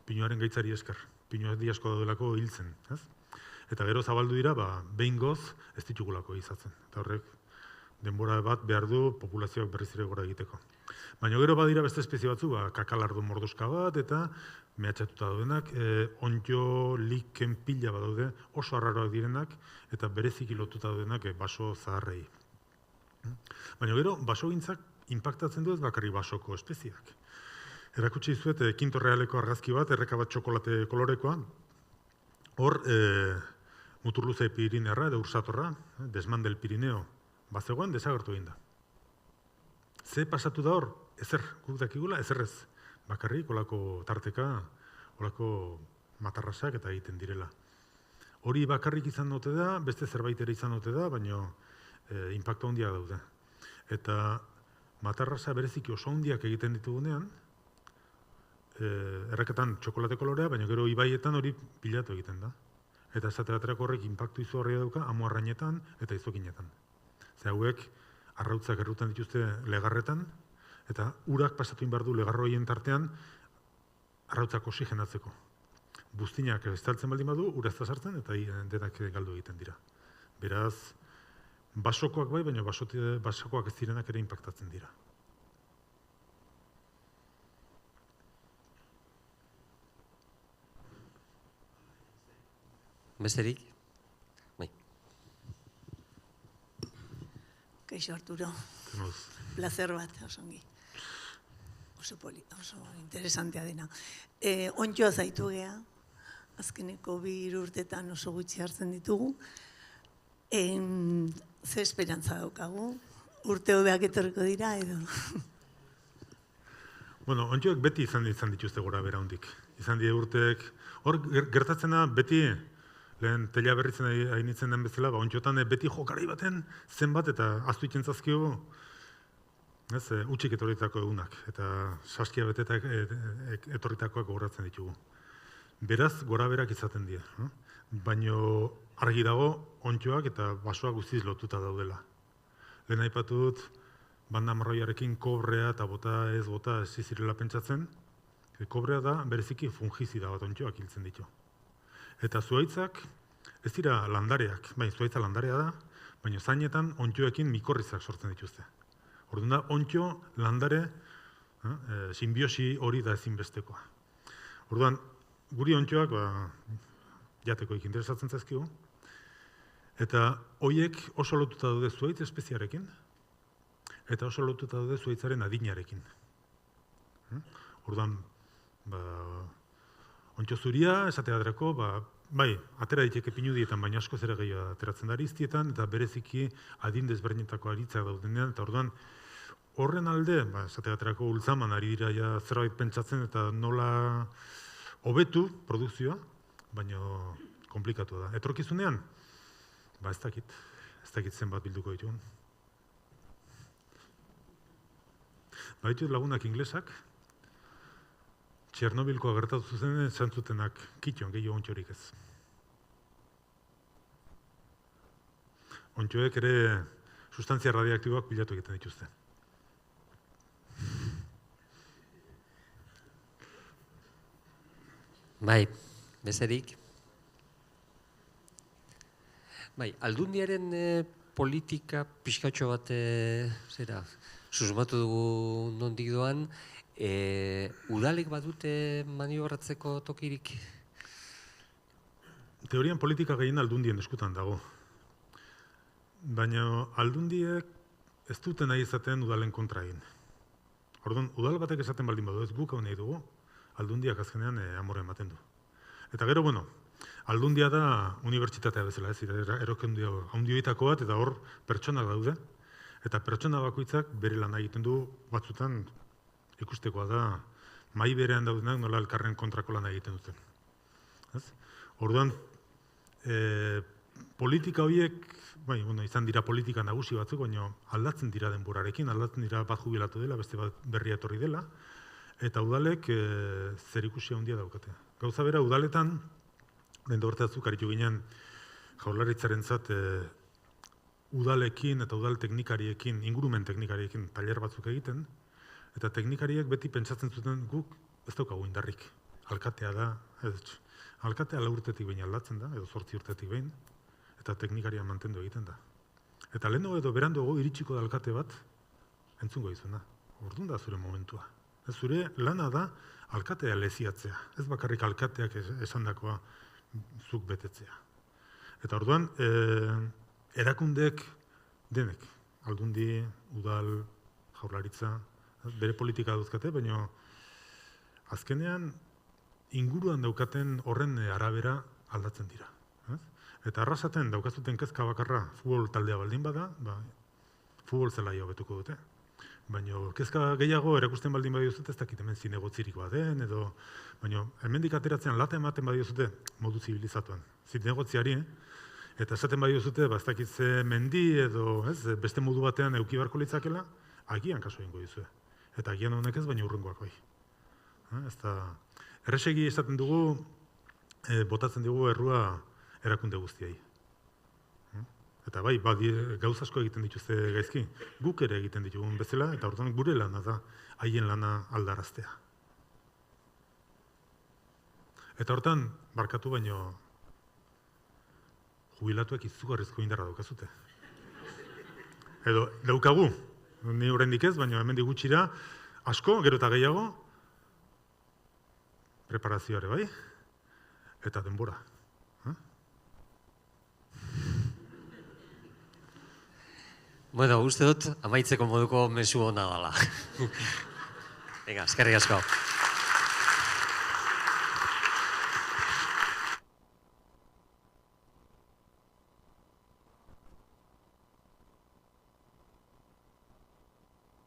pinuaren gaitzari esker. Pinuari asko daudelako hiltzen. Eta gero zabaldu dira, behingoz ez ditugulako izatzen. Eta horrek denbora bat behar du populazioak berriz ere gora egiteko. Baina gero badira beste espezie batzu, kakalardo mordoska bat eta mehatxatuta daudenak, onjo, liken pila bat daude, oso arraroak direnak eta bereziki lotuta daudenak baso zaharrei. Baina gero basogintzak inpaktatzen du ez bakarri basoko espeziak. Erakutsi dizuet Kinto Realeko argazki bat, erreka bat txokolate kolorekoa, hor Muturluze Pirinearra edo Ursatorra, Desman del Pirineo, bazegoen desagertu egin da. Ze pasatu da hor? Ezer, guk dakigula, ezerrez. Bakarrik, olako tarteka, olako matarrasak eta egiten direla. Hori bakarrik izan dute da, beste zerbait ere izan dute da, baina inpaktu handia daude. Eta matarrasa bereziki oso handiak egiten ditugunean, erreketan txokolate kolorea, baina gero ibaietan hori pilatu egiten da. Eta esate baterako horrek inpaktu izugarria dauka amuarrainetan eta izokinetan. Ze hauek arrautzak errutan dituzte legarretan, eta urak pasatu behar du legarroien tartean arrautzak oxigenatzeko. buztinak estaltzen baldin badu, ura ez da sartzen, eta denak galdu egiten dira. Beraz, basokoak bai, baina basokoak ez direnak ere inpaktatzen dira. Besterik? Bai. Kaixo Arturo, Tenuz. placer bat, oso ongi. Oso interesantea dena. Ontxoa zaitu gea, azkeneko 2 urtetan oso gutxi hartzen ditugu. Ze esperantza daukagu? Urte hobeak etorriko dira edo? Bueno, ontxoek beti izan dituzte gora bera hondik. Izan die urteek, hor gertatzena beti, lehen telia berritzen hainitzen den bezala, ontxotan beti jokarai baten zenbat eta aztu ikentzazkio, utxik etorritako egunak, eta saskia betetak etorritakoak gogoratzen ditugu. Beraz, gora berak izaten dira. Baino argi dago, ontxoak eta basoak guztiz lotuta daudela. Lehen aipatu dut, banda marroiarekin kobrea eta bota ez zirela pentsatzen, kobrea da bereziki fungizida bat ontxoak hiltzen ditu. Eta zuhaitzak ez dira landareak, zuhaitza landarea da, baina zainetan ontxoekin mikorrizak sortzen dituzte. Orduan da, ontxo, landare, simbiosi hori da ezinbestekoa. Orduan, guri ontxoak jatekoik interesatzen zaizkigu, eta horiek oso lotuta daude zuhaitz espeziarekin, eta oso lotuta daude zuhaitzaren adinarekin. Orduan, ontxo zuria, esate baterako, atera diteke pinudietan, baina asko zera gehiago ateratzen da ariztietan, eta bereziki adin desberdinetako aritzak daudenean, eta orduan, horren alde, esate baterako ultzaman ari dira zerbait pentsatzen, eta nola hobetu produkzioa, baina komplikatu da. Etorkizunean, ez dakit zenbat bilduko ditugun. Ditut lagunak inglesak, Txernobilkoa gertatu zen zantzutenak kitxon, gehiago ontxorik ez. Ontxoek ere sustantzia radioaktiboak bilatu egiten dituzte. Bai, bezerik. Bai, aldundiaren politika pixkatxo bat susmatu dugu nondik doan, udalek badute maniobratzeko tokirik? Teorian politika gehien aldundien eskutan dago. Baina aldundiek ez duten nahi izaten udalen kontra egin. Orduan, udal batek esaten baldin badu, ez guk hau nahi dugu, aldundiak azkenean amore ematen du. Eta gero, aldundia da unibertsitatea bezala, erokendio handioitako bat, eta hor pertsonak daude, eta pertsona bakoitzak bere lan egiten du batzutan ikustekoa da, mai berean daudenak nola elkarren kontrako lan egiten duten. Orduan, politika horiek, izan dira politika nagusi batzuk, baina aldatzen dira denborarekin, aldatzen dira bat jubilatu dela, beste bat berria etorri dela, eta udalek zerikusia handia daukate. Gauza bera, udaletan, lehen dortatzuk aritu ginen jaurlaritzarentzat udalekin eta udal teknikariekin, ingurumen teknikariekin tailer batzuk egiten, eta teknikariek beti pentsatzen zuten guk ez daukagu indarrik. Alkatea da, alkatea 4 urtetik behin aldatzen da, edo 8 urtetik behin, eta teknikaria mantendu egiten da. Eta lehenago edo beranduago iritsiko da alkate bat, entzungo izuna. Orduan da zure momentua. Zure lana da alkatea leziatzea, ez bakarrik alkateak esandakoa zuk betetzea. Eta orduan, erakundeek denek, aldundi, udal, jaurlaritza, bere politika dauzkate, baina azkenean inguruan daukaten horren arabera aldatzen dira. Eta arrasaten daukazuten kezka bakarra futbol taldea baldin bada, futbol zelaia hobetuko dute. Baina kezka gehiago erakusten baldin badiozute, ez dakit hemen zinegotzirik baden, edo, baina hemendik ateratzen lata ematen badiozute modu zibilizatuan. Zinegotziari, eta esaten badiozute, ez dakit ze mendi edo beste modu batean euki barko litzakela, agian kaso egingo dizue. Eta agian honek ez, baina urrengoak bai. Erresegi esaten dugu, botatzen dugu errua erakunde guztiai. Eta bai, gauz asko egiten dituzte gaizki, guk ere egiten ditugun bezala, eta orduan gure lana da, haien lana aldaraztea. Eta hortan, barkatu baino, jubilatuak izugarrizko indarra daukazute. Edo, daukagu, ni oraindik ez, baina hemendik gutxira, asko, gero eta gehiago, preparazioare bai, eta denbora. Bueno, uste dut, amaitzeko moduko mezu hona dala. Venga, eskerrik asko.